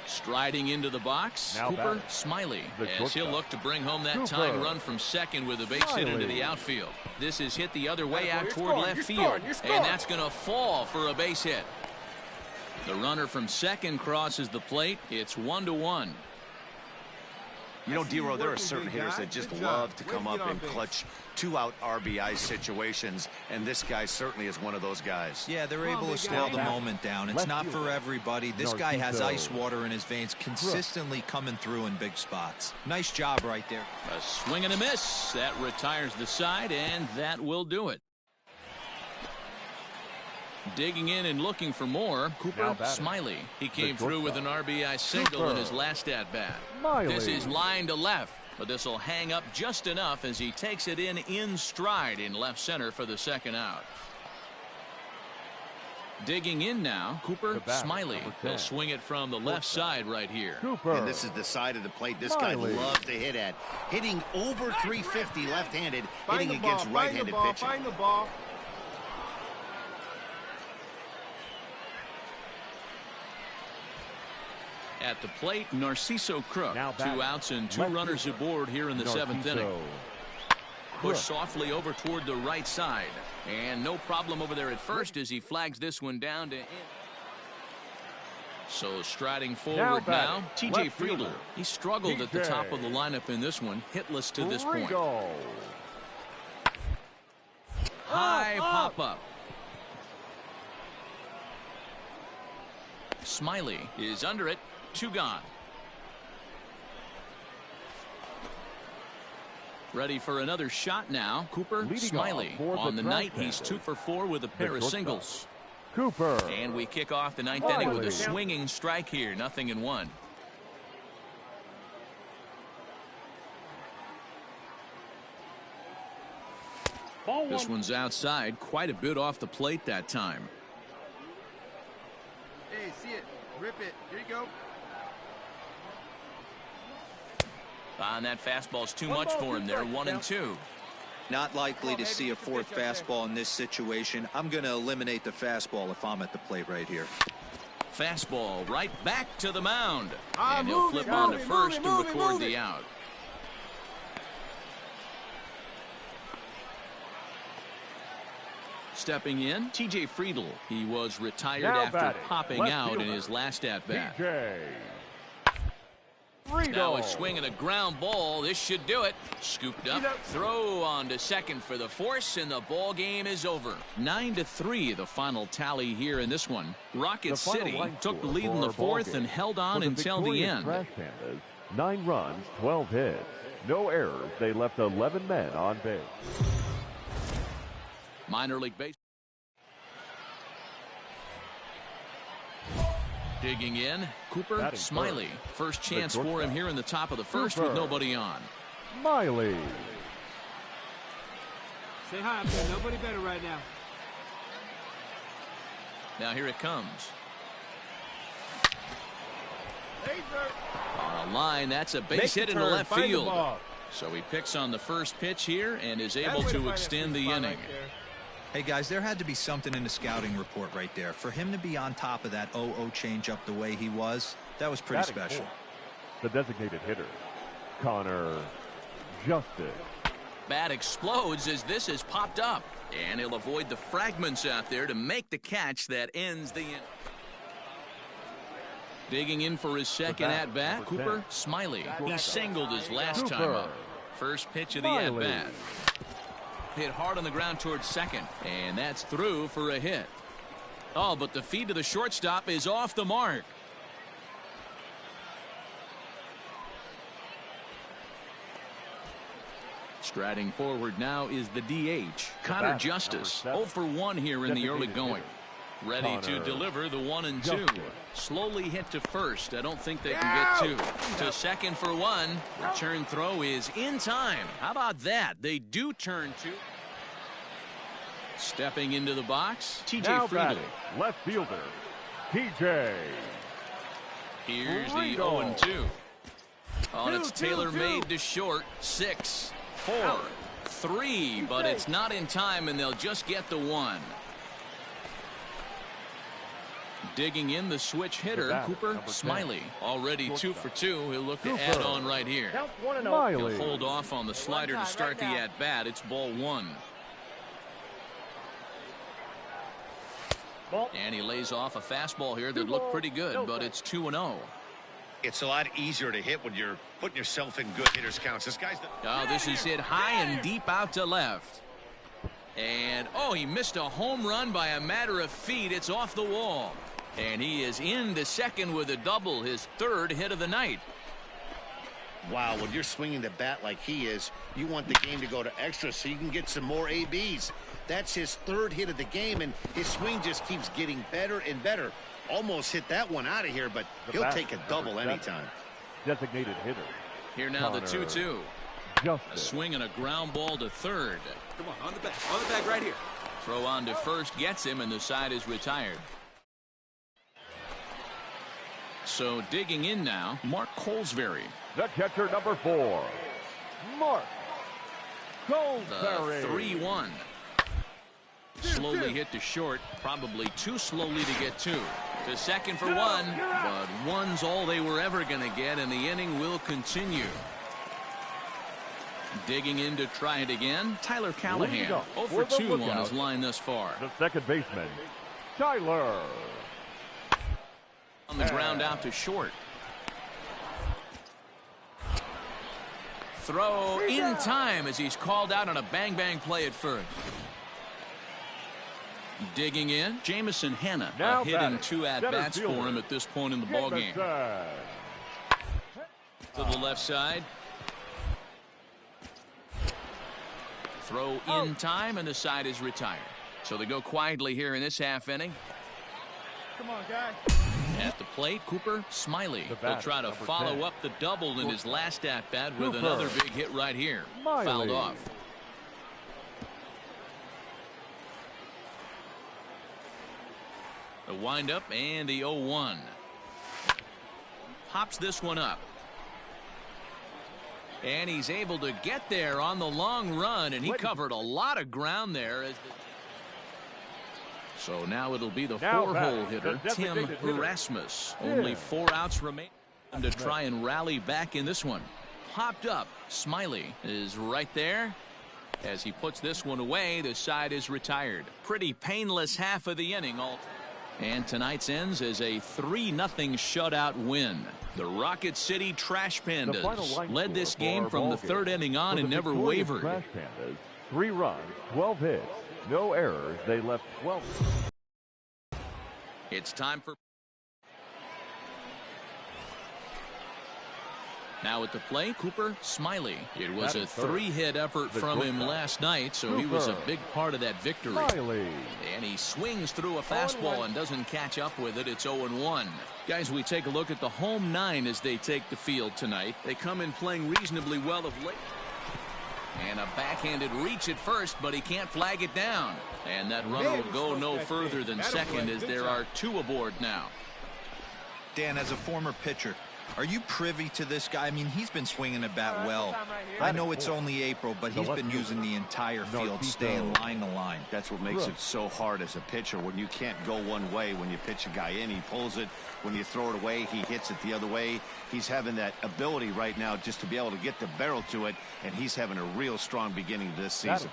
Striding into the box,
Now
Cooper
batting.
Smiley,
The
as he'll look to bring home that tying run from second with a base hit into the outfield. This is hit the other way out toward left field, and that's going to fall for a base hit. The runner from second crosses the plate. It's 1-1.
You know, D-Row, there are certain hitters that just love to come up in clutch 2-out RBI situations, and this guy certainly is one of those guys.
Yeah, they're able to slow the moment down. It's not for everybody. This guy has ice water in his veins, consistently coming through in big spots. Nice job right there.
A swing and a miss. That retires the side, and that will do it. Digging in and looking for more, Cooper Smiley. He came through with an RBI single in his last at-bat. This is line to left, but this will hang up just enough as he takes it in stride in left center for the second out. Digging in now, Cooper Smiley. He'll swing it from the left side right here.
And this is the side of the plate this guy loves to hit at. Hitting over 350 left-handed, hitting against right-handed pitching.
Find the ball.
At the plate, Narciso Crook. 2 outs and 2 runners aboard here in the 7th inning. Push softly over toward the right side. And no problem over there at first as he flags this one down to in. So striding forward now, T.J. Friedl. He struggled at the top of the lineup in this one, hitless to this point. High pop-up. Smiley is under it. 2 gone. Ready for another shot now. Cooper Smiley. On the night, he's 2 for 4 with a pair of singles.
Cooper.
And we kick off the 9th inning with a swinging strike here. 0-1. This one's outside. Quite a bit off the plate that time.
Hey, see it. Rip it. Here you go.
And that fastball's too much for him there. 1-2.
Not likely to see a 4th fastball in this situation. I'm going to eliminate the fastball if I'm at the plate right here.
Fastball right back to the mound. And he'll flip on to first to record the out. Stepping in, T.J. Friedl. He was retired after popping out in his last at-bat. Now a swing and a ground ball. This should do it. Scooped up. Throw on to second for the force, and the ball game is over. 9-3 the final tally here in this one. Rocket City took the lead in the 4th and held on until the end.
9 runs, 12 hits. No errors. They left 11 men on base.
Minor League Baseball. Digging in, Cooper Smiley. First chance for him here in the top of the 1st with nobody on.
Smiley.
Say hi up there. Nobody better right now.
Now here it comes. On a line, that's a base hit into left field. So he picks on the first pitch here and is able to extend the inning.
Hey, guys, there had to be something in the scouting report right there. For him to be on top of that 0-0 changeup the way he was, that was pretty special.
The designated hitter, Connor Justice.
Bat explodes as this is popped up. And he'll avoid the fragments out there to make the catch that ends the inning. Digging in for his second at-bat, Cooper Smiley. He singled his last time up. First pitch of the at-bat. hit hard on the ground towards second, and that's through for a hit. Oh, but the feed to the shortstop is off the mark. Striding forward now is the DH, Connor Justice. 0 for 1 here in the early going. Ready to deliver the 1-2. Slowly hit to first. I don't think they can get two. To second for 1. Return throw is in time. How about that? They do turn two. Stepping into the box, TJ Friedl.
Left fielder, TJ.
Here's the 0-2. On it's tailor-made to short. 6, 4, 3, but it's not in time, and they'll just get the 1. Digging in the switch hitter, Cooper Smiley. Already 2 for 2. He'll look to add on right here. He'll hold off on the slider to start the at-bat. It's ball 1. And he lays off a fastball here that looked pretty good, but it's 2-0.
It's a lot easier to hit when you're putting yourself in good hitters counts.
This is hit high and deep out to left. And, he missed a home run by a matter of feet. It's off the wall. And he is into second with a double, his 3rd hit of the night.
Wow, when you're swinging the bat like he is, you want the game to go to extra so you can get some more ABs. That's his 3rd hit of the game, and his swing just keeps getting better and better. Almost hit that one out of here, but he'll take a double anytime.
Designated hitter.
Here now the 2-2. A swing and a ground ball to third.
Come on the bag right here.
Throw on to first gets him, and the side is retired. So digging in now, Mark Colesbury.
The catcher, number 4, Mark Colesbury.
The 3-1. Slowly hit to short, probably too slowly to get 2. To second for 1, but 1's all they were ever going to get, and the inning will continue. Digging in to try it again, Tyler Callahan. 0 for 2 on his line thus far.
The second baseman, Tyler.
On the ground out to short. Throw in time as he's called out on a bang-bang play at first. Digging in, Jamison Hanna. A hit and 2 at-bats for him at this point in the ballgame. To the left side. Throw in time, and the side is retired. So they go quietly here in this half inning.
Come on, guy.
At the plate, Cooper Smiley. He'll try to follow up the double in his last at-bat with another big hit right here. Fouled off. The windup and the 0-1. Pops this one up. And he's able to get there on the long run, and he covered a lot of ground there. So now it'll be the 4-hole hitter, Tim Erasmus. Only 4 outs remain to try and rally back in this one. Popped up. Smiley is right there. As he puts this one away, the side is retired. Pretty painless half of the inning. And tonight's ends is a 3-0 shutout win. The Rocket City Trash Pandas led this game from the 3rd inning on and never wavered.
Trash Pandas, 3 runs, 12 hits, no errors. They left 12.
It's time for. Now at the plate, Cooper Smiley. It was a 3-hit effort from him last night, so he was a big part of that victory. And he swings through a fastball and doesn't catch up with it. It's 0-1. Guys, we take a look at the home 9 as they take the field tonight. They come in playing reasonably well of late. And a backhanded reach at first, but he can't flag it down. And that runner will go no further than second as there are 2 aboard now.
Dan, as a former pitcher, are you privy to this guy? I mean, he's been swinging the bat well. I know it's only April, but he's been using the entire field, staying line to line.
That's what makes it so hard as a pitcher when you can't go one way. When you pitch a guy in, he pulls it. When you throw it away, he hits it the other way. He's having that ability right now just to be able to get the barrel to it, and he's having a real strong beginning to this season.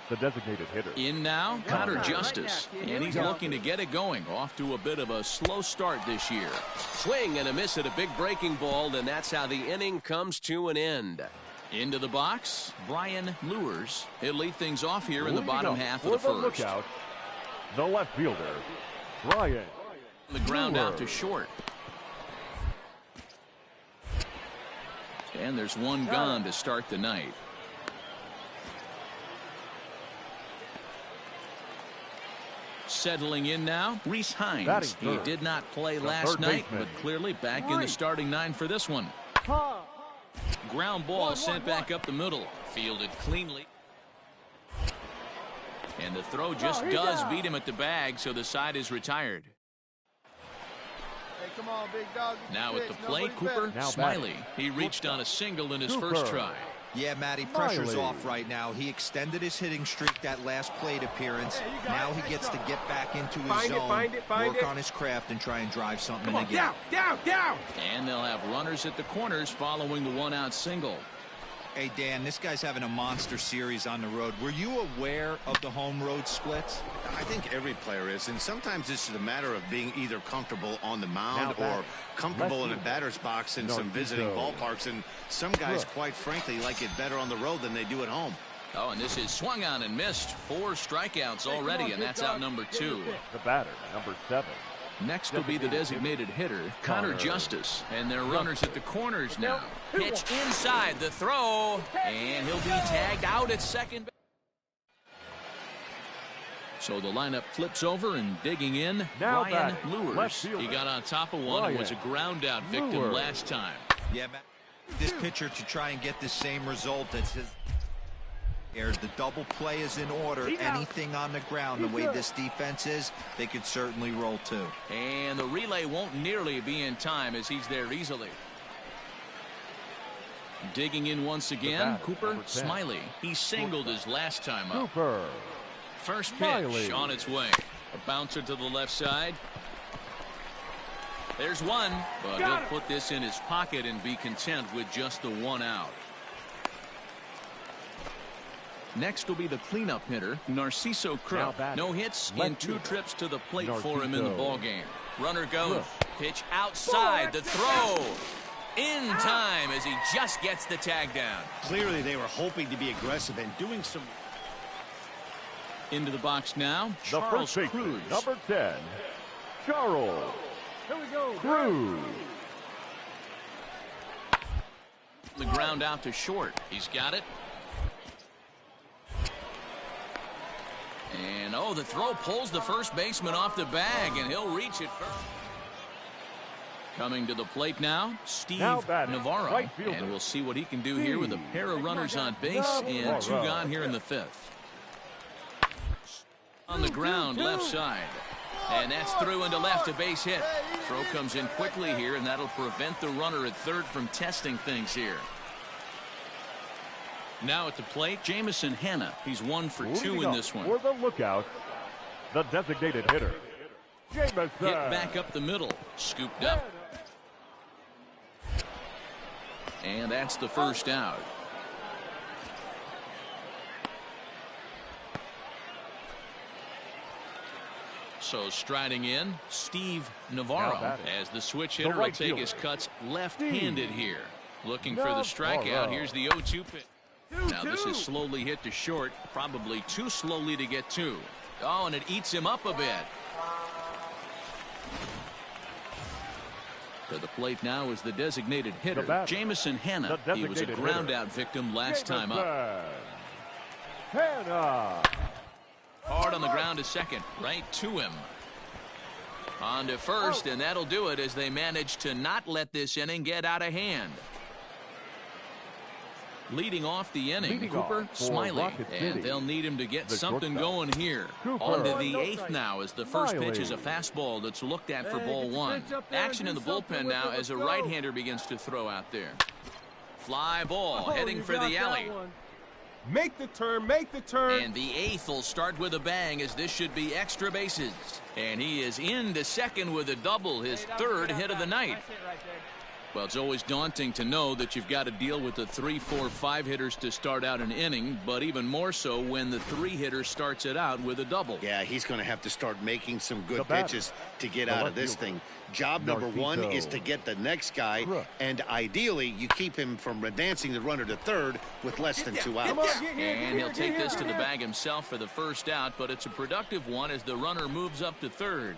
The designated hitter.
In now, Connor Justice. And he's looking to get it going. Off to a bit of a slow start this year.
Swing and a miss at a big breaking ball, and that's how the inning comes to an end.
Into the box, Brian Lewers. He'll lead things off here in the bottom half of the first.
Lookout, the left fielder, Brian.
The ground out to short. And there's one gone to start the night. Settling in now, Reese Hines. He did not play last night, but clearly back in the starting 9 for this one. Ground ball sent back up the middle. Fielded cleanly. And the throw just does beat him at the bag, so the side is retired.
Hey, come on, big dog.
Now at the plate, Cooper Smiley. He reached on a single in his first try.
Yeah, Matty, pressure's off right now. He extended his hitting streak that last plate appearance. Now he gets to get back into his zone, work on his craft, and try and drive something in again.
Down!
And they'll have runners at the corners following the one-out single.
Hey, Dan, this guy's having a monster series on the road. Were you aware of the home road splits?
I think every player is, and sometimes it's a matter of being either comfortable on the mound or comfortable in a batter's box in some visiting ballparks, and some guys, quite frankly, like it better on the road than they do at home.
Oh, and this is swung on and missed. 4 strikeouts already, and that's out number 2.
The batter, number 7.
Next will be the designated hitter, Connor Justice. And they're runners at the corners now. Pitch inside the throw, and he'll be tagged out at second. So the lineup flips over, and digging in, Brian Lewers. He got on top of one and was a ground out victim last time.
Yeah, Matt, this pitcher to try and get the same result as his. The double play is in order. Anything on the ground, the way this defense is, they could certainly roll too.
And the relay won't nearly be in time as he's there easily. Digging in once again, Cooper Smiley. He singled his last time up. First pitch on its way. A bouncer to the left side. There's one, but he'll put this in his pocket and be content with just the 1 out. Next will be the cleanup hitter, Narciso Crow. No hits in 2 trips to the plate for him in the ballgame. Runner goes. Pitch outside. The throw in time as he just gets the tag down.
Clearly they were hoping to be aggressive and doing some.
Into the box now, Charles Cruz.
Number 10, Charles Cruz.
The ground out to short. He's got it. And oh, the throw pulls the first baseman off the bag, and he'll reach it first. Coming to the plate now, Steve Navarro. And we'll see what he can do here with a pair of runners on base and 2 gone here in the 5th. On the ground, left side. And that's through into left, a base hit. Throw comes in quickly here, and that'll prevent the runner at third from testing things here. Now at the plate, Jamison Hanna. He's 1 for 2 in this one.
For the lookout, the designated hitter, Jamison.
Hit back up the middle, scooped up. And that's the first out. So striding in, Steve Navarro, as the switch hitter will take his cuts left-handed here. Looking for the strikeout. Here's the 0-2 pitch. Now this is slowly hit to short, probably too slowly to get to. Oh, and it eats him up a bit. To the plate now is the designated hitter, Jamison Hanna. He was a ground-out victim last time up.
Hanna.
Hard on the ground to second, right to him. On to first, and that'll do it as they manage to not let this inning get out of hand. Leading off the inning, Cooper Smiley, and they'll need him to get something going here. On to the 8th now as the first pitch is a fastball that's looked at for ball 1. Action in the bullpen now as a right-hander begins to throw out there. Fly ball heading for the alley.
Make the turn, make the turn.
And the 8th will start with a bang as this should be extra bases. And he is into second with a double, his 3rd hit of the night. Well, it's always daunting to know that you've got to deal with the 3, 4, 5 hitters to start out an inning, but even more so when the 3 hitter starts it out with a double.
Yeah, he's going to have to start making some good pitches to get out of this thing. Job number 1 is to get the next guy, and ideally you keep him from advancing the runner to third with less than 2 outs.
And he'll take this to the bag himself for the first out, but it's a productive one as the runner moves up to third.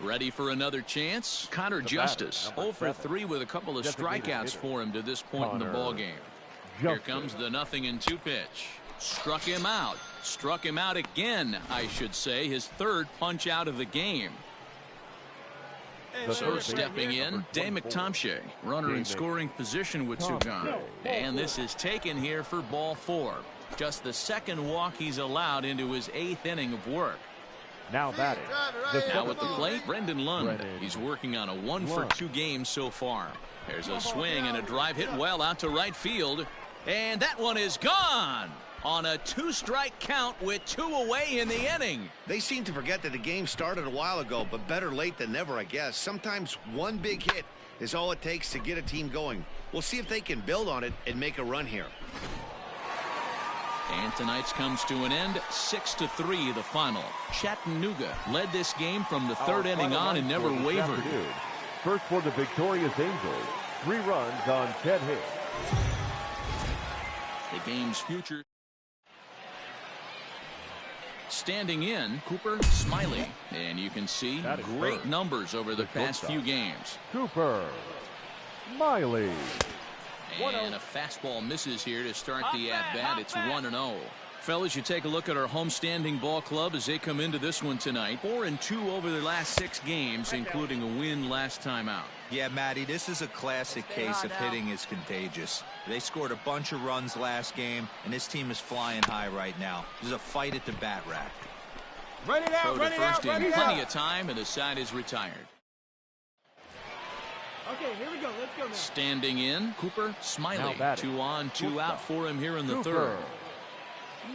Ready for another chance? Connor Justice, 0 for 3 with a couple of strikeouts for him to this point in the ballgame. Here comes the 0-2 pitch. Struck him out. Struck him out again, I should say. His third punch out of the game. So stepping in, Dave McTomshay, runner in scoring position with 2 gone. And this is taken here for ball 4. Just the second walk he's allowed into his 8th inning of work.
Now batting.
Now at the plate, Brendan Lund. He's working on a 1 for 2 game so far. There's a swing and a drive hit well out to right field. And that one is gone on a 2-strike count with 2 away in the inning.
They seem to forget that the game started a while ago, but better late than never, I guess. Sometimes one big hit is all it takes to get a team going. We'll see if they can build on it and make a run here.
And tonight's comes to an end, 6-3 the final. Chattanooga led this game from the 3rd inning on and never wavered.
First for the victorious Angels, 3 runs on 10 hits.
The game's future. Standing in, Cooper Smiley. And you can see great numbers over the past few games.
Cooper Smiley.
And a fastball misses here to start the at-bat. It's 1-0. Fellas, you take a look at our homestanding ball club as they come into this one tonight. 4-2 over their last 6 games, including a win last time out.
Yeah, Matty, this is a classic case of hitting is contagious. They scored a bunch of runs last game, and this team is flying high right now. There's a fight at the bat rack.
Run it out, run it out, run it out. Plenty of time, and the side is retired.
Okay, here we go. Let's go now.
Standing in, Cooper Smiley. 2 on, 2 out for him here in the 3rd.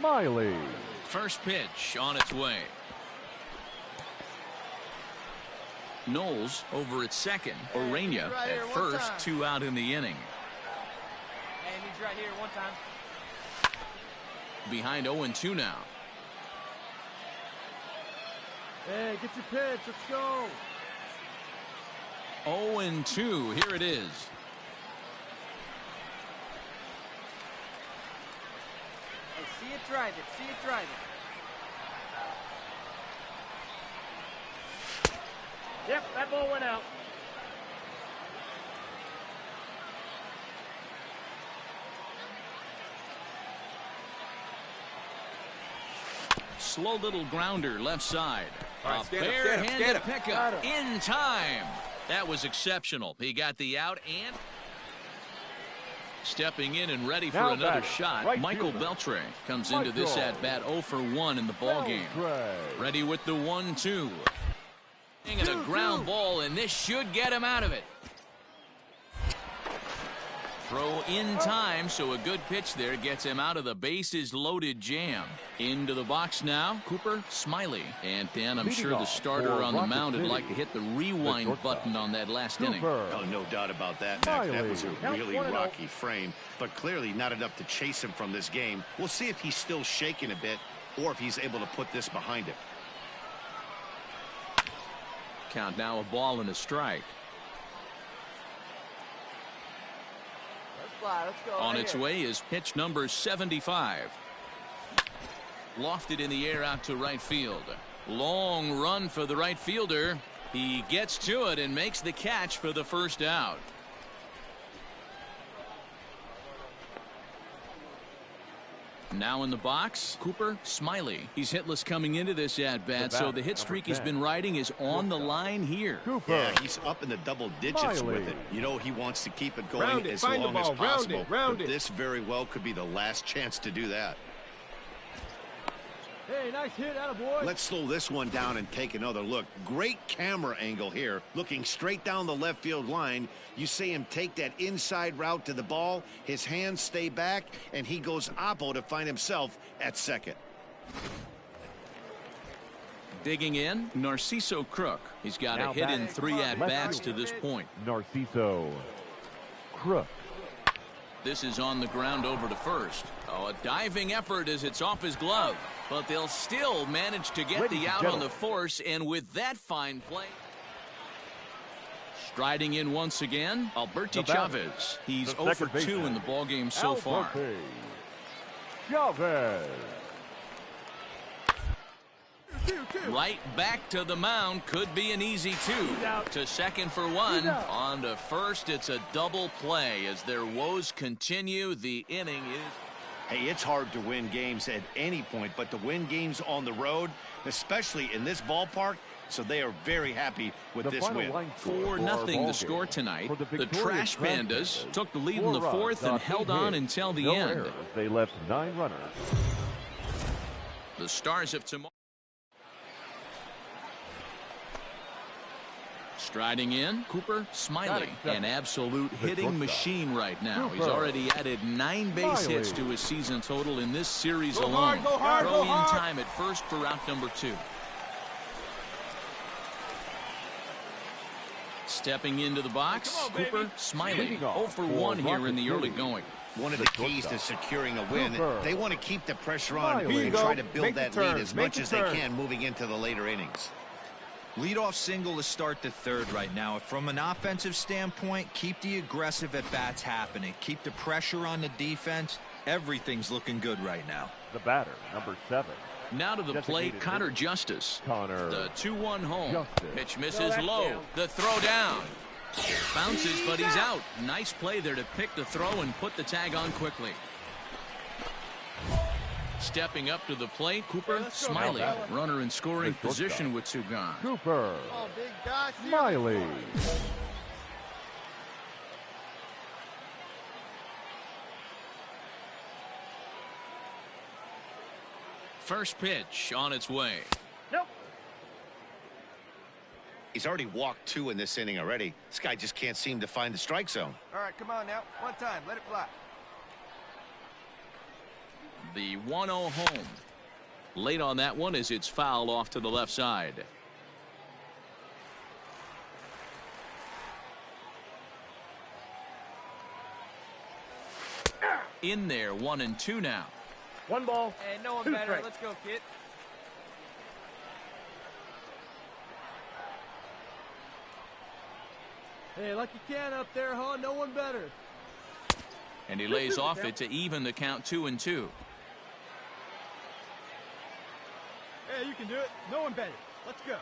Smiley.
First pitch on its way. Knowles over at second. Orania at first. 2 out in the inning.
And he's right here 1 time.
Behind 0-2 now.
Hey, get your pitch. Let's go.
0-2. Here it is.
Hey, see it, drive it. See it, drive it.
Yep, that ball went out.
Slow little grounder left side.
Right,
a bare-handed pickup in time. That was exceptional. He got the out and stepping in and ready for another shot. Right Michael Beltre comes into this at-bat 0 for 1 in the ballgame. Ready with the 1-2. And a ground ball, and this should get him out of it. Throw in time, so a good pitch there gets him out of the bases-loaded jam. Into the box now, Cooper Smiley. And Dan, I'm sure the starter on the mound would like to hit the rewind button on that last inning.
Oh, no doubt about that, Mac. That was a really rocky frame, but clearly not enough to chase him from this game. We'll see if he's still shaking a bit or if he's able to put this behind him.
Count now a ball and a strike.
Let's go
on its way is pitch number 75. Lofted in the air out to right field. Long run for the right fielder. He gets to it and makes the catch for the first out. Now in the box, Cooper Smiley. He's hitless coming into this at-bat, so the hit streak he's been riding is on the line here.
Yeah, he's up in the double digits with it. You know he wants to keep it going as long as possible. But this very well could be the last chance to do that.
Hey, nice hit, attaboy.
Let's slow this one down and take another look. Great camera angle here, looking straight down the left field line. You see him take that inside route to the ball. His hands stay back, and he goes oppo to find himself at second.
Digging in, Narciso Crook. He's got
Now
a hit in
batting,
3 at-bats to this point.
Narciso Crook.
This is on the ground over to first. Oh, a diving effort as it's off his glove. But they'll still manage to get the out on the force, and with that fine play. Striding in once again, Alberti Chavez. He's 0 for 2 in the ballgame so far.
Chavez.
Right back to the mound. Could be an easy 2. To second for 1. On to first. It's a double play as their woes continue. The inning is...
Hey, it's hard to win games at any point, but to win games on the road, especially in this ballpark, so they are very happy with this win.
4-0 the score tonight. The Trash Pandas took the lead in the 4th and held on until the end.
They left 9 runners.
The Stars of tomorrow. Striding in, Cooper Smiley, an absolute hitting machine right now. He's already added 9 base hits to his season total in this series alone. Throw in time at first for out number 2. Stepping into the box, Cooper Smiley, 0 for 1 here in the early going.
One of the keys to securing a win, they want to keep the pressure on and try to build that lead as much as they can moving into the later innings.
Leadoff single to start the 3rd right now. From an offensive standpoint, keep the aggressive at-bats happening. Keep the pressure on the defense. Everything's looking good right now.
The batter, number 7.
Now to the plate, Connor Justice. The 2-1 home. Pitch misses low. The throw down. Bounces, but he's out. Nice play there to pick the throw and put the tag on quickly. Stepping up to the plate, Cooper Smiley. Runner in scoring position with 2 gone.
Cooper Smiley.
First pitch on its way.
Nope.
He's already walked 2 in this inning already. This guy just can't seem to find the strike zone.
All right, come on now. One time. Let it fly.
The 1-0 home. Late on that one as it's fouled off to the left side. In there, 1-2 now.
1 ball.
Hey, no one better. Let's go, kid.
Hey, like you can up there, huh? No one better.
And he lays off it to even the count 2-2.
Hey, you can do it. No one better. Let's go.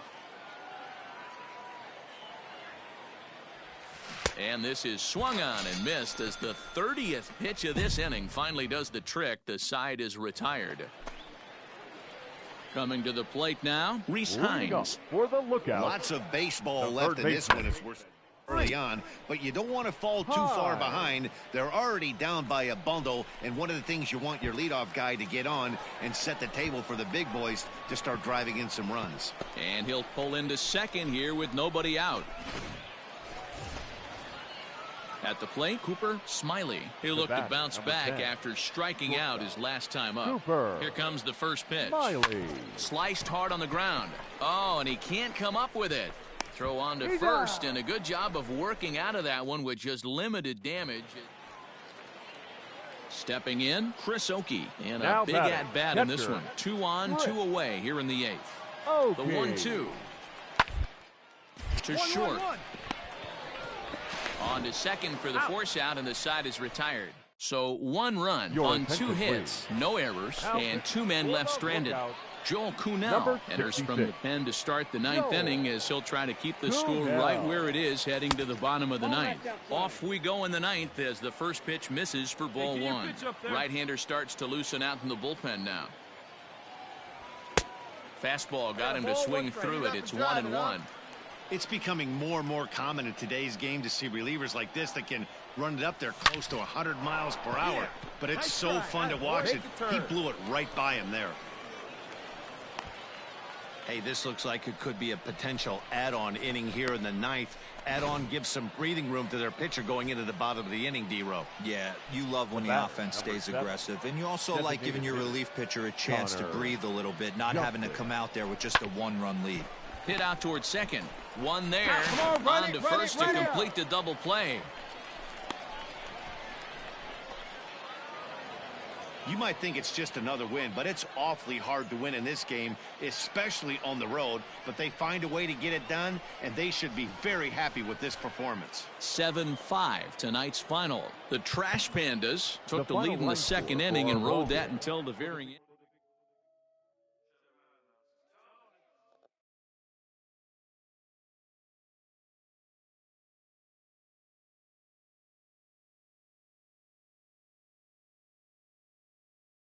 And this is swung on and missed as the 30th pitch of this inning finally does the trick. The side is retired. Coming to the plate now, Reese Hines.
For the lookout.
Lots of baseball left in this one. It's worth early on, but you don't want to fall too far behind. They're already down by a bundle, and one of the things you want your leadoff guy to get on and set the table for the big boys to start driving in some runs.
And he'll pull into second here with nobody out. At the plate, Cooper Smiley. He'll look to bounce back after striking out his last time up. Here comes the first pitch.
Smiley.
Sliced hard on the ground. Oh, and he can't come up with it. Throw on to first, and a good job of working out of that one with just limited damage. Stepping in, Chris Oakey. And a big at-bat in this one. 2 on, 2 away here in the 8th. The 1-2. To short. On to second for the force out, and the side is retired. So 1 run on 2 hits, no errors, and 2 men left stranded. Joel Kuhnel enters from the pen to start the 9th inning as he'll try to keep the score right where it is heading to the bottom of the 9th. Off we go in the 9th as the first pitch misses for ball 1. Right-hander starts to loosen out in the bullpen now. Fastball got him to swing through it. It's 1-1.
It's becoming more and more common in today's game to see relievers like this that can run it up there close to 100 miles per hour. But it's so fun to watch it. He blew it right by him there. Hey, this looks like it could be a potential add-on inning here in the ninth. Add-on gives some breathing room to their pitcher going into the bottom of the inning, D-Row.
Yeah, you love when the offense stays aggressive. And you also like giving your relief pitcher a chance to breathe a little bit, not having to come out there with just a one-run lead.
Hit out toward second. One there.
On
to first to complete the double play.
You might think it's just another win, but it's awfully hard to win in this game, especially on the road. But they find a way to get it done, and they should be very happy with this performance.
7-5 tonight's final. The Trash Pandas took the lead in the second inning and rode that until the very end.